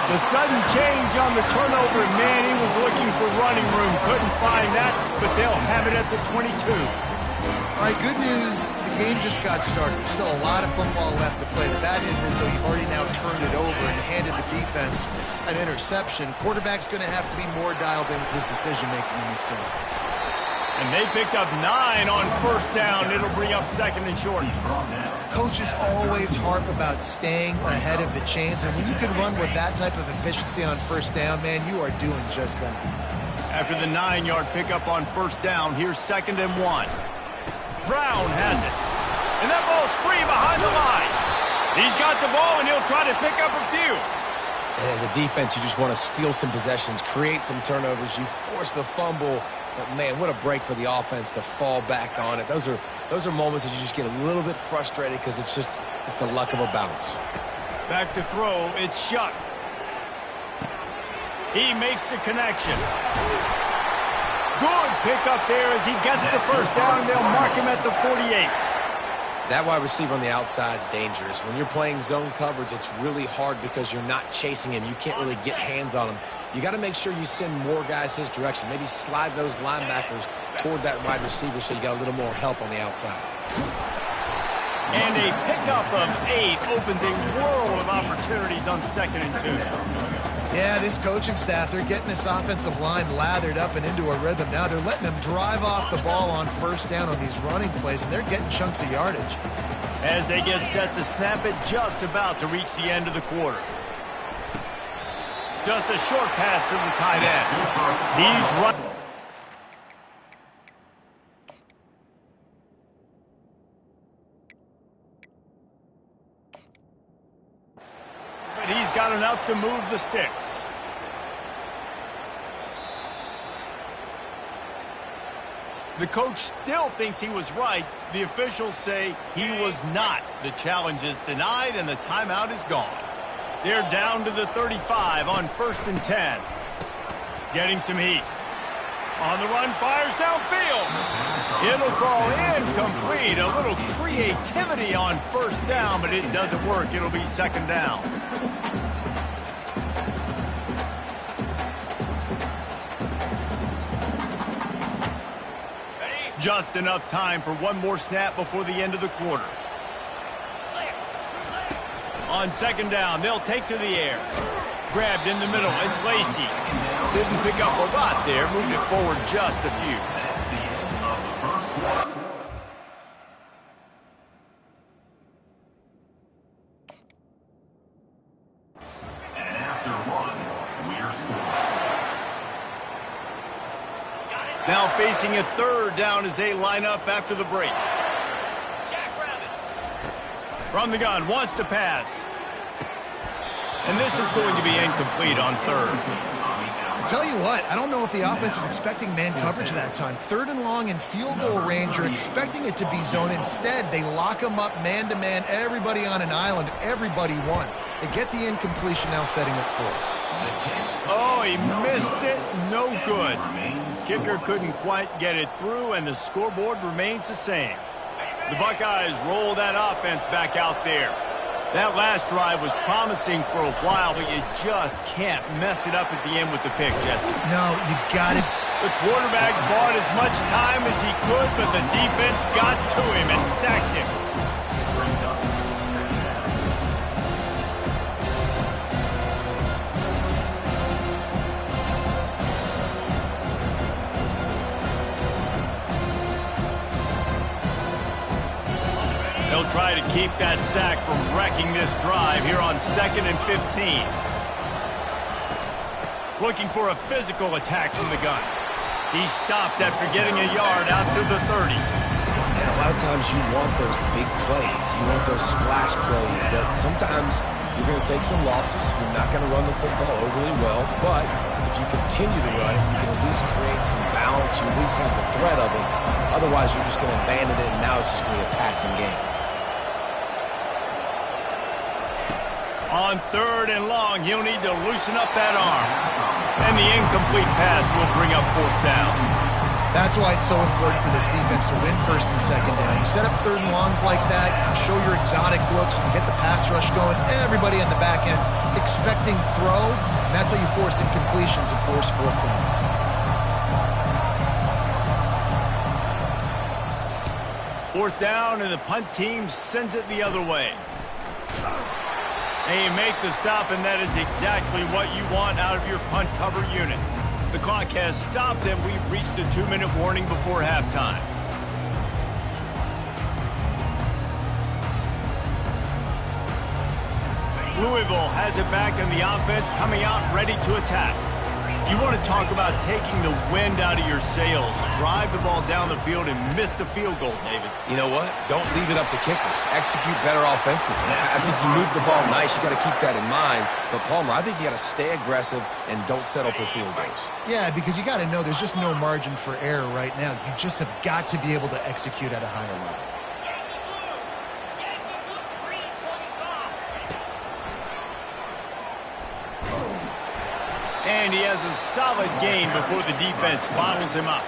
The sudden change on the turnover, man, he was looking for running room. Couldn't find that, but they'll have it at the 22. All right, good news. The game just got started. There's still a lot of football left to play. The bad news is, though, you've already now turned it over and handed the defense an interception. Quarterback's going to have to be more dialed in with his decision-making in this game. And they picked up 9 on 1st down. It'll bring up 2nd and short. Coaches always harp about staying ahead of the chains, and when you can run with that type of efficiency on 1st down, man, you are doing just that. After the 9-yard pickup on 1st down, here's 2nd and 1. Brown has it. And that ball's free behind the line. He's got the ball, and he'll try to pick up a few. And as a defense, you just want to steal some possessions, create some turnovers. You force the fumble. But, man, what a break for the offense to fall back on it. Those are moments that you just get a little bit frustrated because it's the luck of a bounce. Back to throw. It's Shuck. He makes the connection. Good pickup there as he gets the 1st down, and they'll mark him at the 48. That wide receiver on the outside is dangerous. When you're playing zone coverage, it's really hard because you're not chasing him. You can't really get hands on him. You got to make sure you send more guys his direction. Maybe slide those linebackers toward that wide receiver so you got a little more help on the outside. And a pickup of 8 opens a world of opportunities on 2nd and 2. Yeah, this coaching staff, they're getting this offensive line lathered up and into a rhythm. Now they're letting them drive off the ball on 1st down on these running plays, and they're getting chunks of yardage. As they get set to snap it, just about to reach the end of the quarter. Just a short pass to the tight end. He's running. But he's got enough to move the sticks. The coach still thinks he was right. The officials say he was not. The challenge is denied, and the timeout is gone. They're down to the 35 on 1st and 10. Getting some heat. On the run, fires downfield. It'll fall incomplete. A little creativity on 1st down, but it doesn't work. It'll be 2nd down. Just enough time for one more snap before the end of the quarter. On 2nd down, they'll take to the air. Grabbed in the middle, it's Lacy. Didn't pick up a lot there, moved it forward just a few. That's the end of the 1st quarter. And after 1, we're scoring. Now facing a 3rd down as they line up after the break. From the gun, wants to pass. And this is going to be incomplete on 3rd. Tell you what, I don't know if the offense was expecting man coverage that time. 3rd and long in field goal range, you're expecting it to be zone. Instead, they lock them up man-to-man, everybody on an island, everybody won. They get the incompletion now, setting it 4th. Oh, he missed it. No good. Kicker couldn't quite get it through, and the scoreboard remains the same. The Buckeyes roll that offense back out there. That last drive was promising for a while, but you just can't mess it up at the end with the pick, Jesse. No, you got it. The quarterback bought as much time as he could, but the defense got to him and sacked him. They'll try to keep that sack from wrecking this drive here on 2nd and 15. Looking for a physical attack from the gun. He stopped after getting a yard out to the 30. And a lot of times you want those big plays. You want those splash plays. But sometimes you're going to take some losses. You're not going to run the football overly well. But if you continue to run it, you can at least create some balance. You at least have the threat of it. Otherwise, you're just going to abandon it, and now it's just going to be a passing game. On 3rd and long, he'll need to loosen up that arm. And the incomplete pass will bring up 4th down. That's why it's so important for this defense to win 1st and 2nd down. You set up 3rd and longs like that, you can show your exotic looks, you can get the pass rush going, everybody on the back end expecting throw, and that's how you force incompletions and force 4th downs. Fourth down, and the punt team sends it the other way. And you make the stop, and that is exactly what you want out of your punt cover unit. The clock has stopped, and we've reached the 2-minute warning before halftime. Louisville has it back, and the offense coming out ready to attack. You want to talk about taking the wind out of your sails. Drive the ball down the field and miss the field goal, David. You know what? Don't leave it up to kickers. Execute better offensively. I think you move the ball nice. You got to keep that in mind. But, Palmer, I think you got to stay aggressive and don't settle for field goals. Yeah, because you got to know there's just no margin for error right now. You just have got to be able to execute at a higher level. And he has a solid gain before the defense bottles him up.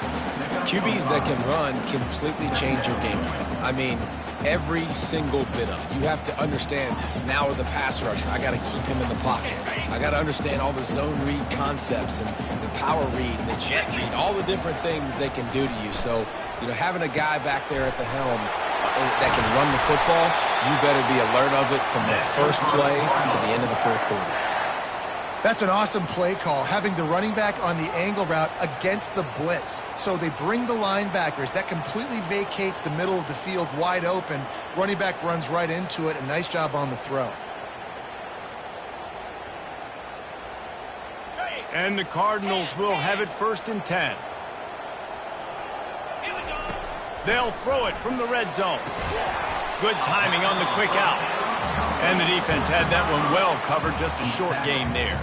QBs that can run completely change your game plan. I mean, every single bit of it. You have to understand now as a pass rusher, I got to keep him in the pocket. I got to understand all the zone read concepts and the power read and the jet read, all the different things they can do to you. So, you know, having a guy back there at the helm that can run the football, you better be alert of it from the first play to the end of the 4th quarter. That's an awesome play call, having the running back on the angle route against the blitz. So they bring the linebackers. That completely vacates the middle of the field wide open. Running back runs right into it. A nice job on the throw. And the Cardinals will have it 1st and 10. They'll throw it from the red zone. Good timing on the quick out. And the defense had that one well covered, just a short gain there.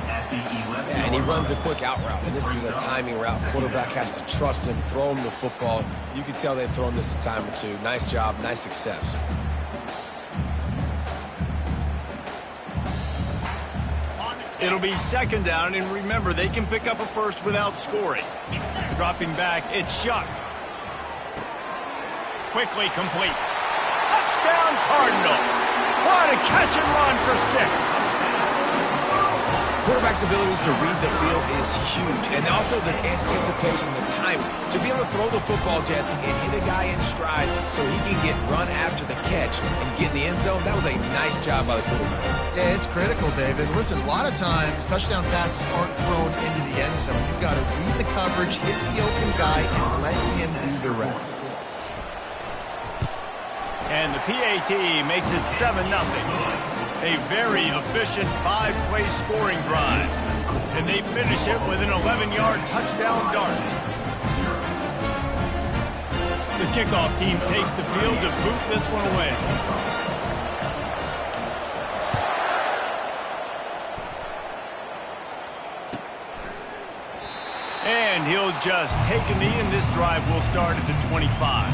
Yeah, and he runs a quick out route, and this is a timing route. Quarterback has to trust him, throw him the football. You can tell they've thrown this a time or two. Nice job, nice success. It'll be 2nd down, and remember, they can pick up a first without scoring. Dropping back, it's Shuck. Quickly complete. Touchdown, Cardinals. What a catch and run for 6. Quarterback's abilities to read the field is huge, and also the anticipation, the timing. To be able to throw the football, Jesse, and hit a guy in stride so he can get run after the catch and get in the end zone, that was a nice job by the quarterback. Yeah, it's critical, David. Listen, a lot of times touchdown passes aren't thrown into the end zone. You've got to read the coverage, hit the open guy, and let him do the rest. And the PAT makes it 7-0. A very efficient 5-play scoring drive. And they finish it with an 11-yard touchdown dart. The kickoff team takes the field to boot this one away. And he'll just take a knee, and this drive will start at the 25.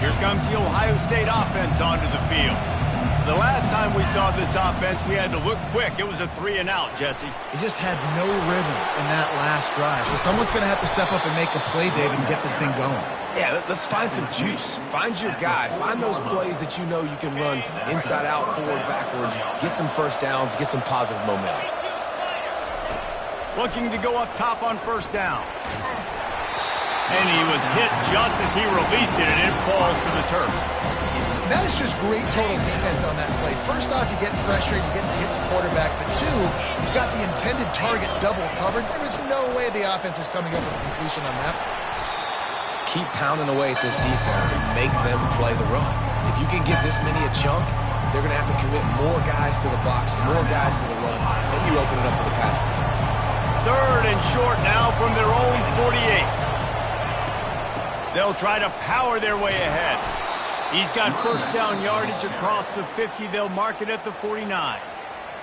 Here comes the Ohio State offense onto the field. The last time we saw this offense, we had to look quick. It was a 3-and-out, Jesse. He just had no rhythm in that last drive. So someone's going to have to step up and make a play, David, and get this thing going. Yeah, let's find some juice. Find your guy. Find those plays that you know you can run inside out, forward, backwards. Get some first downs. Get some positive momentum. Looking to go up top on first down. And he was hit just as he released it, and it falls to the turf. That is just great total defense on that play. First off, you get pressure, you get to hit the quarterback, but two, you got the intended target double covered. There was no way the offense was coming up with a completion on that. Keep pounding away at this defense and make them play the run. If you can get this many a chunk, they're going to have to commit more guys to the box, more guys to the run, and you open it up for the passing. 3rd and short now from their own 48. They'll try to power their way ahead. He's got first down yardage across the 50. They'll mark it at the 49.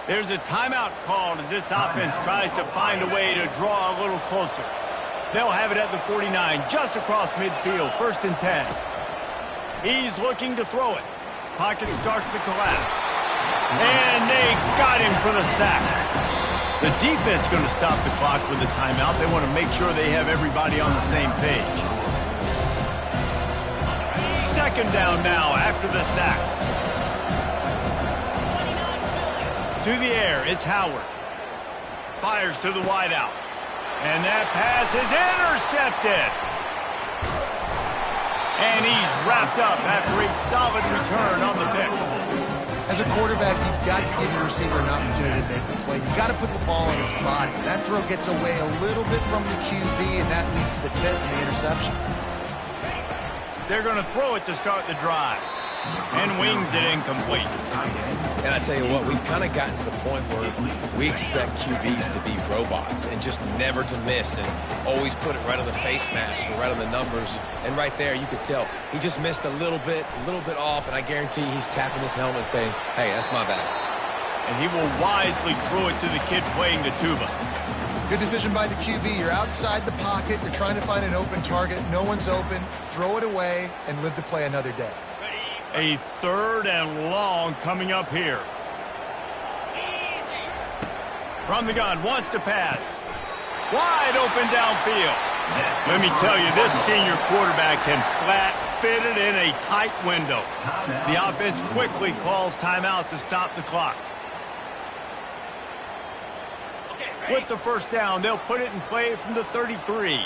There's a timeout called as this offense tries to find a way to draw a little closer. They'll have it at the 49, just across midfield, 1st and 10. He's looking to throw it. Pocket starts to collapse. And they got him for the sack. The defense going to stop the clock with a timeout. They want to make sure they have everybody on the same page. 2nd down now after the sack. To the air, it's Howard. Fires to the wideout. And that pass is intercepted. And he's wrapped up after a solid return on the pick. As a quarterback, you've got to give your receiver an opportunity to make the play. You've got to put the ball on his body. That throw gets away a little bit from the QB, and that leads to the tip and the interception. They're going to throw it to start the drive. And wings it incomplete. And I tell you what, we've kind of gotten to the point where we expect QBs to be robots and just never to miss and always put it right on the face mask or right on the numbers. And right there, you could tell he just missed a little bit off, and I guarantee he's tapping his helmet saying, hey, that's my bad. And he will wisely throw it to the kid playing the tuba. Good decision by the QB. You're outside the pocket. You're trying to find an open target. No one's open. Throw it away and live to play another day. A 3rd and long coming up here. From the gun, wants to pass. Wide open downfield. Let me tell you, this senior quarterback can flat fit it in a tight window. The offense quickly calls timeout to stop the clock. With the first down, they'll put it in play from the 33.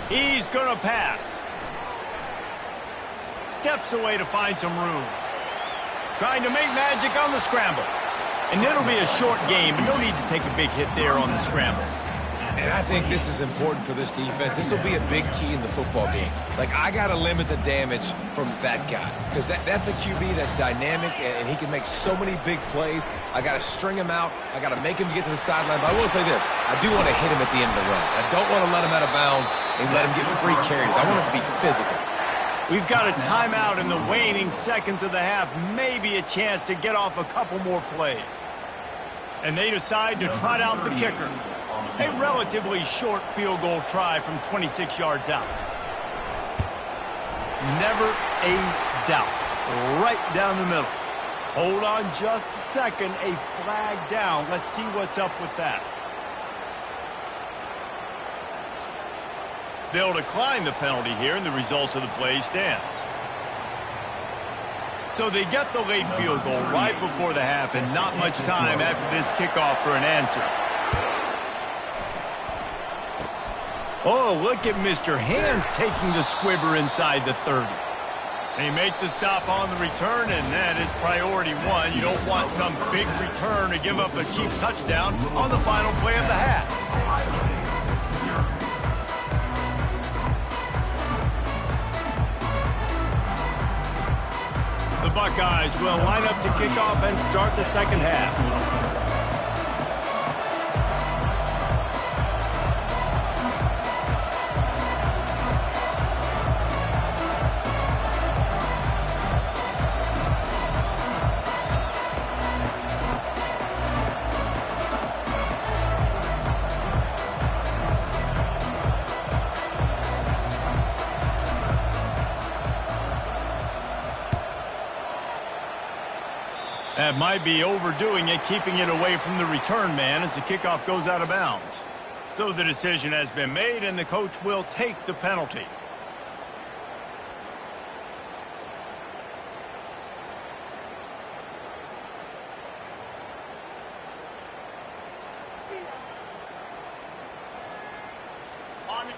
He's going to pass. Steps away to find some room. Trying to make magic on the scramble. And it'll be a short game, but no need to take a big hit there on the scramble. And I think this is important for this defense. This will be a big key in the football game. Like, I got to limit the damage from that guy because that's a QB that's dynamic, and he can make so many big plays. I got to string him out. I got to make him get to the sideline. But I will say this. I do want to hit him at the end of the runs. I don't want to let him out of bounds and let him get free carries. I want it to be physical. We've got a timeout in the waning seconds of the half. Maybe a chance to get off a couple more plays. And they decide to trot out the kicker. A relatively short field goal try from 26 yards out. Never a doubt. Right down the middle. Hold on just a second. A flag down. Let's see what's up with that. They'll decline the penalty here, and the result of the play stands. So they get the late field goal right before the half, and not much time after this kickoff for an answer. Oh, look at Mr. Hands taking the squibber inside the 30. They make the stop on the return, and that is priority one. You don't want some big return to give up a cheap touchdown on the final play of the half. Buckeyes will line up to kick off and start the second half. That might be overdoing it, keeping it away from the return man as the kickoff goes out of bounds. So the decision has been made, and the coach will take the penalty.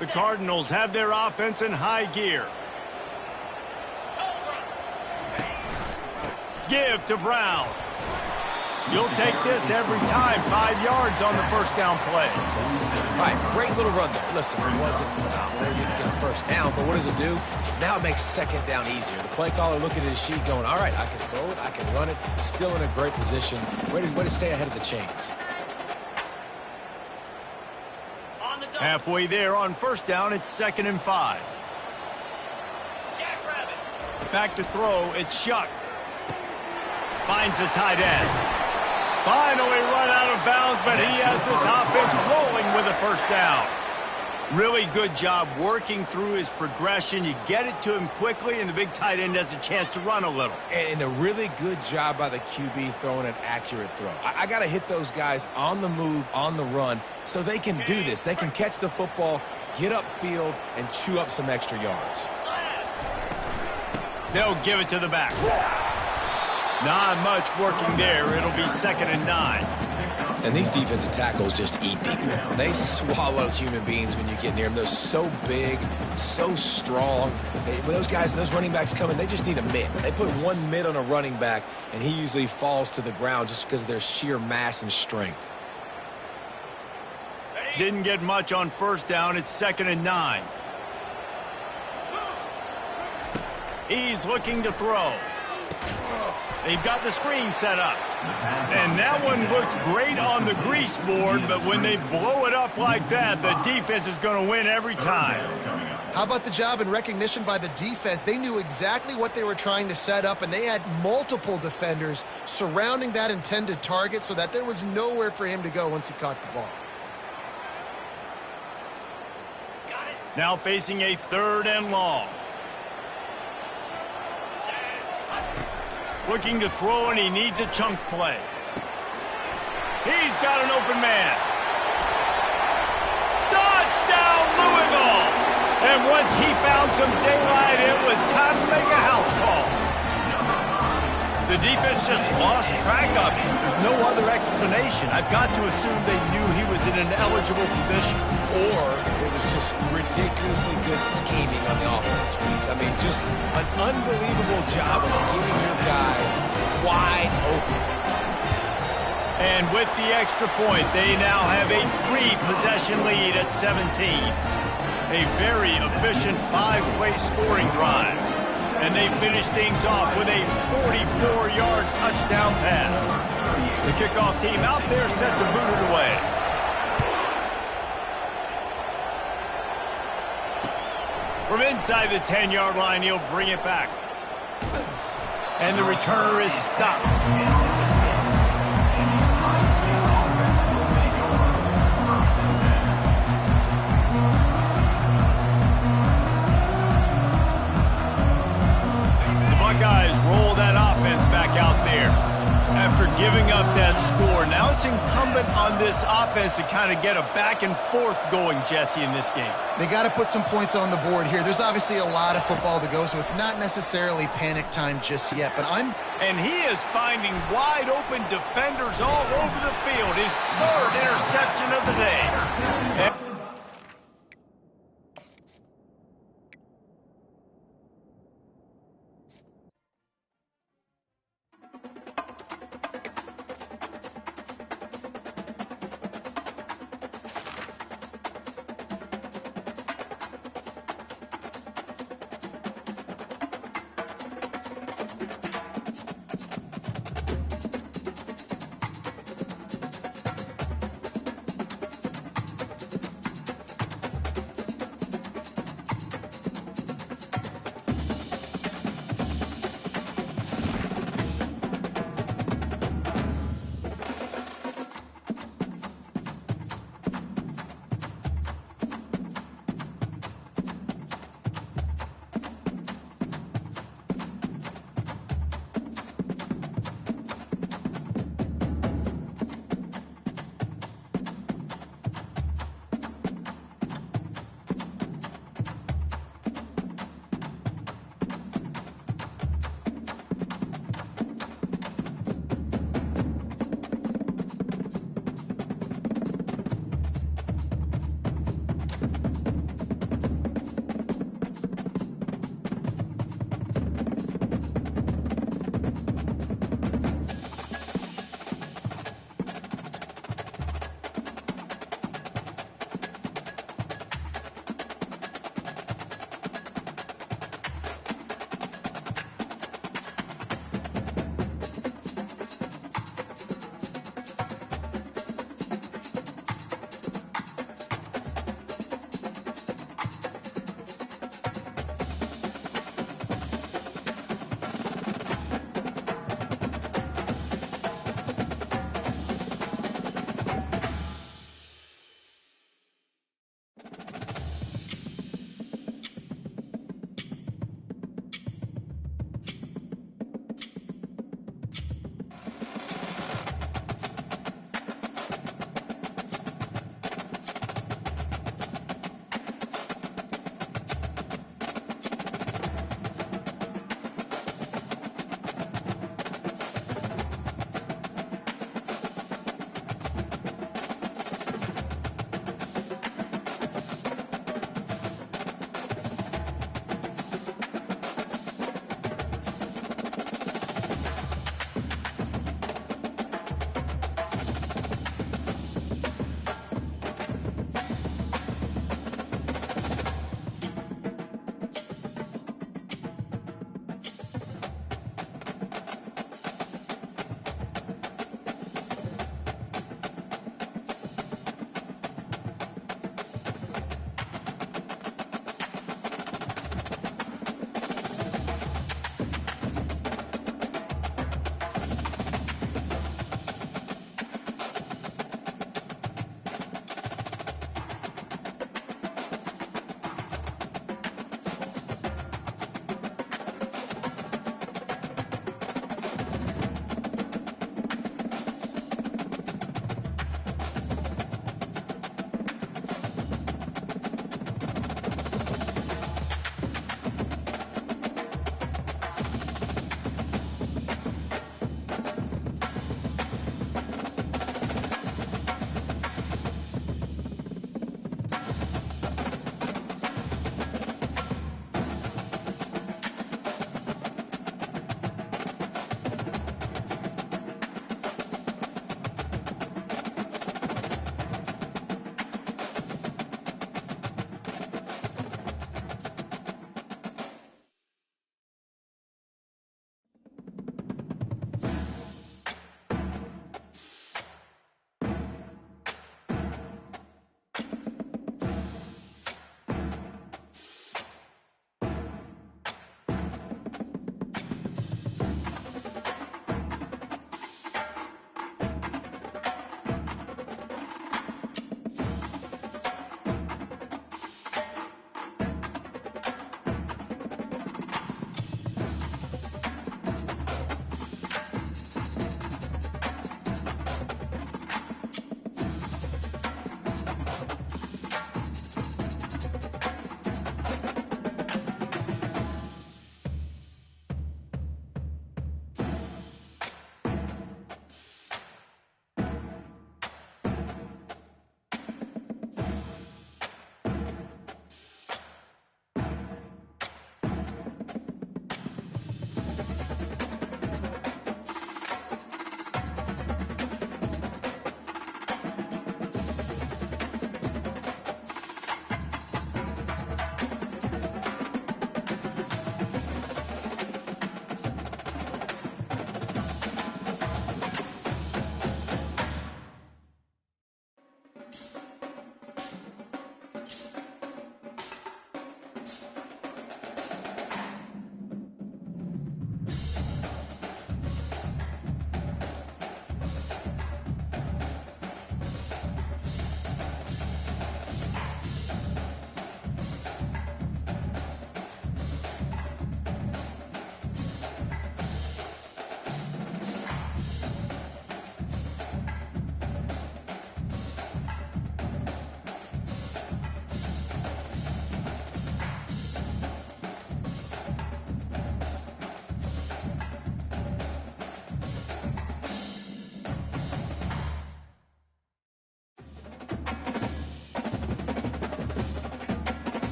The Cardinals have their offense in high gear. Give to Brown. You'll take this every time. 5 yards on the first down play. All right, great little run there. Listen, it wasn't phenomenal. You didn't get a first down, but what does it do? Now it makes second down easier. The play caller looking at his sheet going, all right, I can throw it, I can run it. Still in a great position. Way to stay ahead of the chains. Halfway there on first down, it's 2nd and 5. Back to throw, it's Shuck. Finds the tight end. Finally run out of bounds, but he has this offense rolling with a first down. Really good job working through his progression. You get it to him quickly, and the big tight end has a chance to run a little. And a really good job by the QB throwing an accurate throw. I got to hit those guys on the move, on the run, so they can do this. They can catch the football, get upfield, and chew up some extra yards. They'll give it to the back. Not much working there. It'll be 2nd and 9. And these defensive tackles just eat people. They swallow human beings when you get near them. They're so big, so strong. When those guys, those running backs come in, they just need a mitt. They put one mitt on a running back, and he usually falls to the ground just because of their sheer mass and strength. Didn't get much on first down. It's 2nd and 9. He's looking to throw. They've got the screen set up. And that one looked great on the grease board, but when they blow it up like that, the defense is going to win every time. How about the job and recognition by the defense? They knew exactly what they were trying to set up, and they had multiple defenders surrounding that intended target so that there was nowhere for him to go once he caught the ball. Now facing a 3rd and long. Looking to throw, and he needs a chunk play. He's got an open man. Touchdown, Louisville! And once he found some daylight, it was time to make a house call. The defense just lost track of him. There's no other explanation. I've got to assume they knew he was in an eligible position. Or it was just ridiculously good scheming on the offense, Reese. I mean, just an unbelievable job of getting your guy wide open. And with the extra point, they now have a 3-possession lead at 17. A very efficient 5-play scoring drive. And they finish things off with a 44-yard touchdown pass. The kickoff team out there set to boot it away. From inside the 10-yard line, he'll bring it back. And the returner is stopped. The Buckeyes roll that offense back out there. After giving up that score, now it's incumbent on this offense to kind of get a back and forth going, Jesse, in this game. They got to put some points on the board here. There's obviously a lot of football to go, so it's not necessarily panic time just yet. But And he is finding wide open defenders all over the field. His 3rd interception of the day.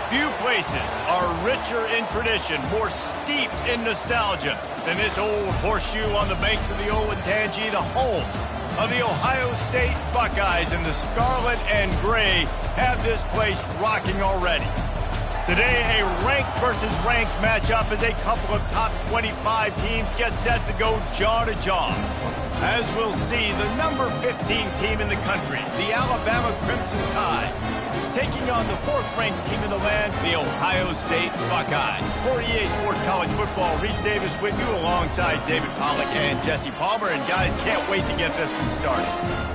Few places are richer in tradition, more steeped in nostalgia than this old horseshoe on the banks of the Olentangy, the home of the Ohio State Buckeyes, and the scarlet and gray have this place rocking already. Today, a ranked versus ranked matchup as a couple of top 25 teams get set to go jaw to jaw. As we'll see, the number 15 team in the country, the Alabama Crimson Tide, taking on the fourth-ranked team in the land, the Ohio State Buckeyes. For EA Sports College Football, Reese Davis with you alongside David Pollack and Jesse Palmer. And guys, can't wait to get this one started.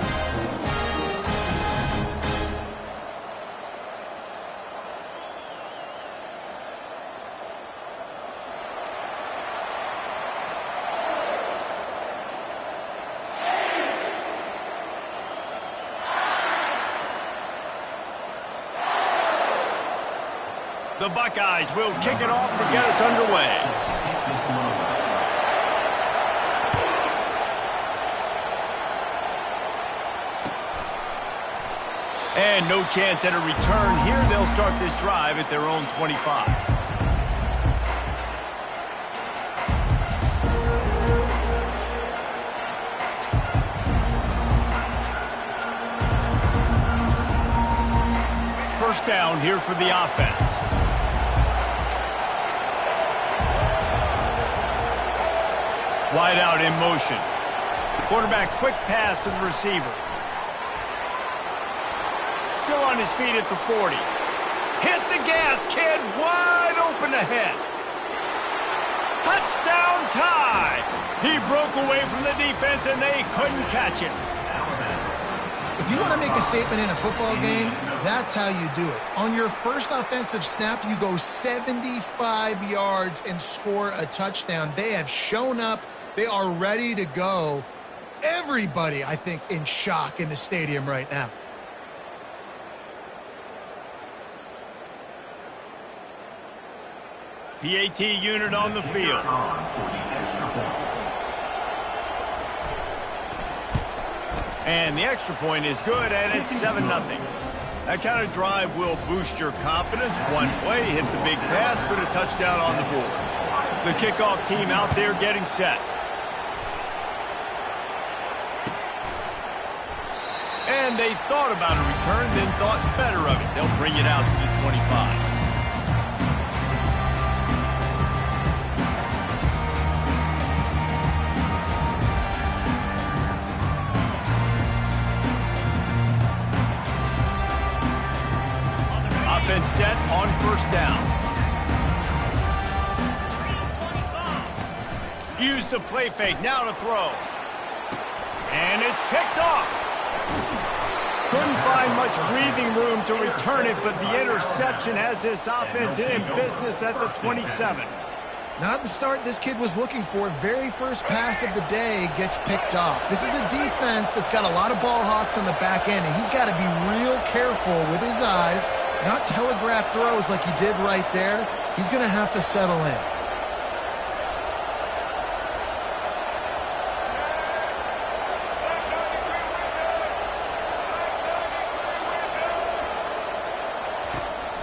The Buckeyes will kick it off to get us underway. And no chance at a return here. They'll start this drive at their own 25. First down here for the offense. Wide out in motion. Quarterback quick pass to the receiver. Still on his feet at the 40. Hit the gas, kid. Wide open ahead. Touchdown Tide. He broke away from the defense and they couldn't catch him. If you want to make a statement in a football game, that's how you do it. On your first offensive snap, you go 75 yards and score a touchdown. They have shown up. They are ready to go. Everybody, I think, in shock in the stadium right now. PAT unit on the field. And the extra point is good, and it's 7-0. That kind of drive will boost your confidence. One play, hit the big pass, put a touchdown on the board. The kickoff team out there getting set. And they thought about a return, then thought better of it. They'll bring it out to the 25. Offense set on first down. Use the play fake, now to throw. And it's picked off. Couldn't find much breathing room to return it, but the interception has this offense in business at the 27. Not the start this kid was looking for. Very first pass of the day gets picked off. This is a defense that's got a lot of ball hawks on the back end, and he's got to be real careful with his eyes, not telegraph throws like he did right there. He's going to have to settle in.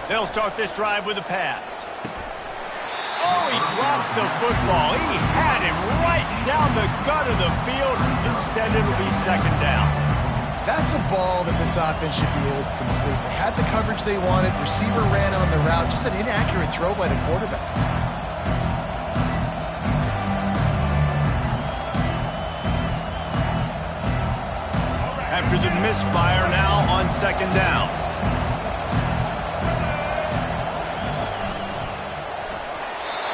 They'll start this drive with a pass. Oh, he drops the football. He had him right down the gut of the field. Instead, it'll be second down. That's a ball that this offense should be able to complete. They had the coverage they wanted. Receiver ran on the route. Just an inaccurate throw by the quarterback. After the misfire, now on second down.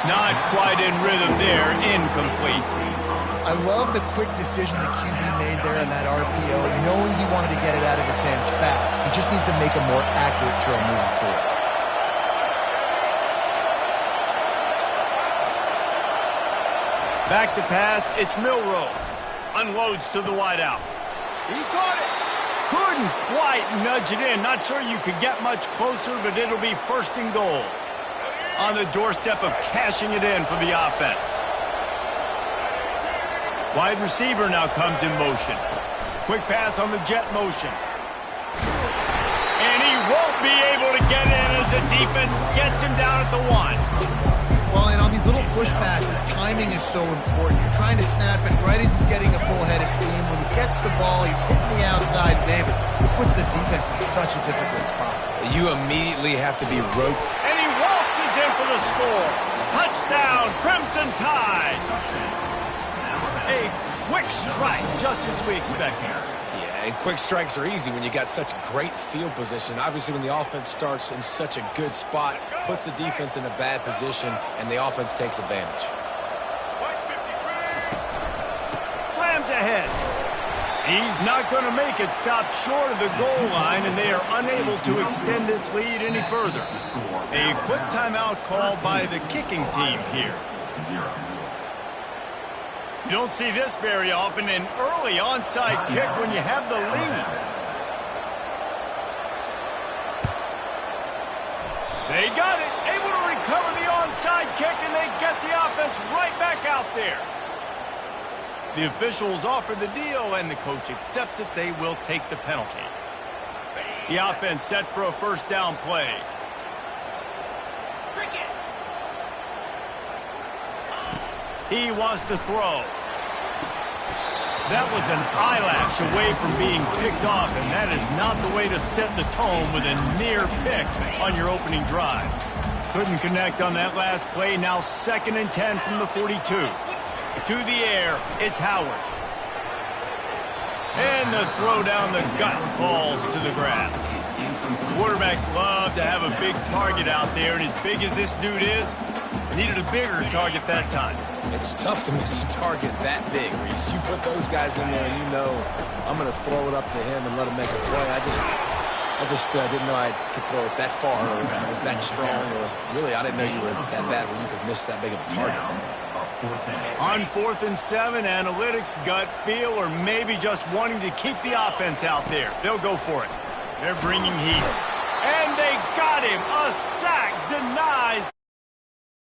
Not quite in rhythm there, incomplete. I love the quick decision the QB made there in that RPO, knowing he wanted to get it out of his hands fast. He just needs to make a more accurate throw moving forward. Back to pass, it's Milroe. Unloads to the wideout. He caught it. Couldn't quite nudge it in. Not sure you could get much closer, but it'll be first and goal. On the doorstep of cashing it in for the offense. Wide receiver now comes in motion. Quick pass on the jet motion. And he won't be able to get in as the defense gets him down at the 1. Well, and on these little push passes, timing is so important. You're trying to snap it right as he's getting a full head of steam. When he gets the ball, he's hitting the outside, David. It puts the defense in such a difficult spot. You immediately have to be rope. And he waltzes in for the score. Touchdown, Crimson Tide. A quick strike, just as we expected. Yeah, and quick strikes are easy when you got such great field position. Obviously, when the offense starts in such a good spot, puts the defense in a bad position, and the offense takes advantage. Slams ahead. He's not going to make it. Stopped short of the goal line, and they are unable to extend this lead any further. A quick timeout called by the kicking team here. You don't see this very often, an early onside kick when you have the lead. They got it, able to recover the onside kick, and they get the offense right back out there. The officials offer the deal, and the coach accepts it. They will take the penalty. The offense set for a first down play. He wants to throw. That was an eyelash away from being picked off, and that is not the way to set the tone with a near pick on your opening drive. Couldn't connect on that last play. Now 2nd and 10 from the 42. To the air, it's Howard. And the throw down the gut falls to the grass. Quarterbacks love to have a big target out there, and as big as this dude is, needed a bigger target that time. It's tough to miss a target that big, Reese. You put those guys in there, and you know I'm going to throw it up to him and let him make a play. I just didn't know I could throw it that far, or I was that strong, or really I didn't know you were that bad where you could miss that big of a target. On 4th and 7, analytics, gut feel, or maybe just wanting to keep the offense out there. They'll go for it. They're bringing heat. And they got him. A sack denies.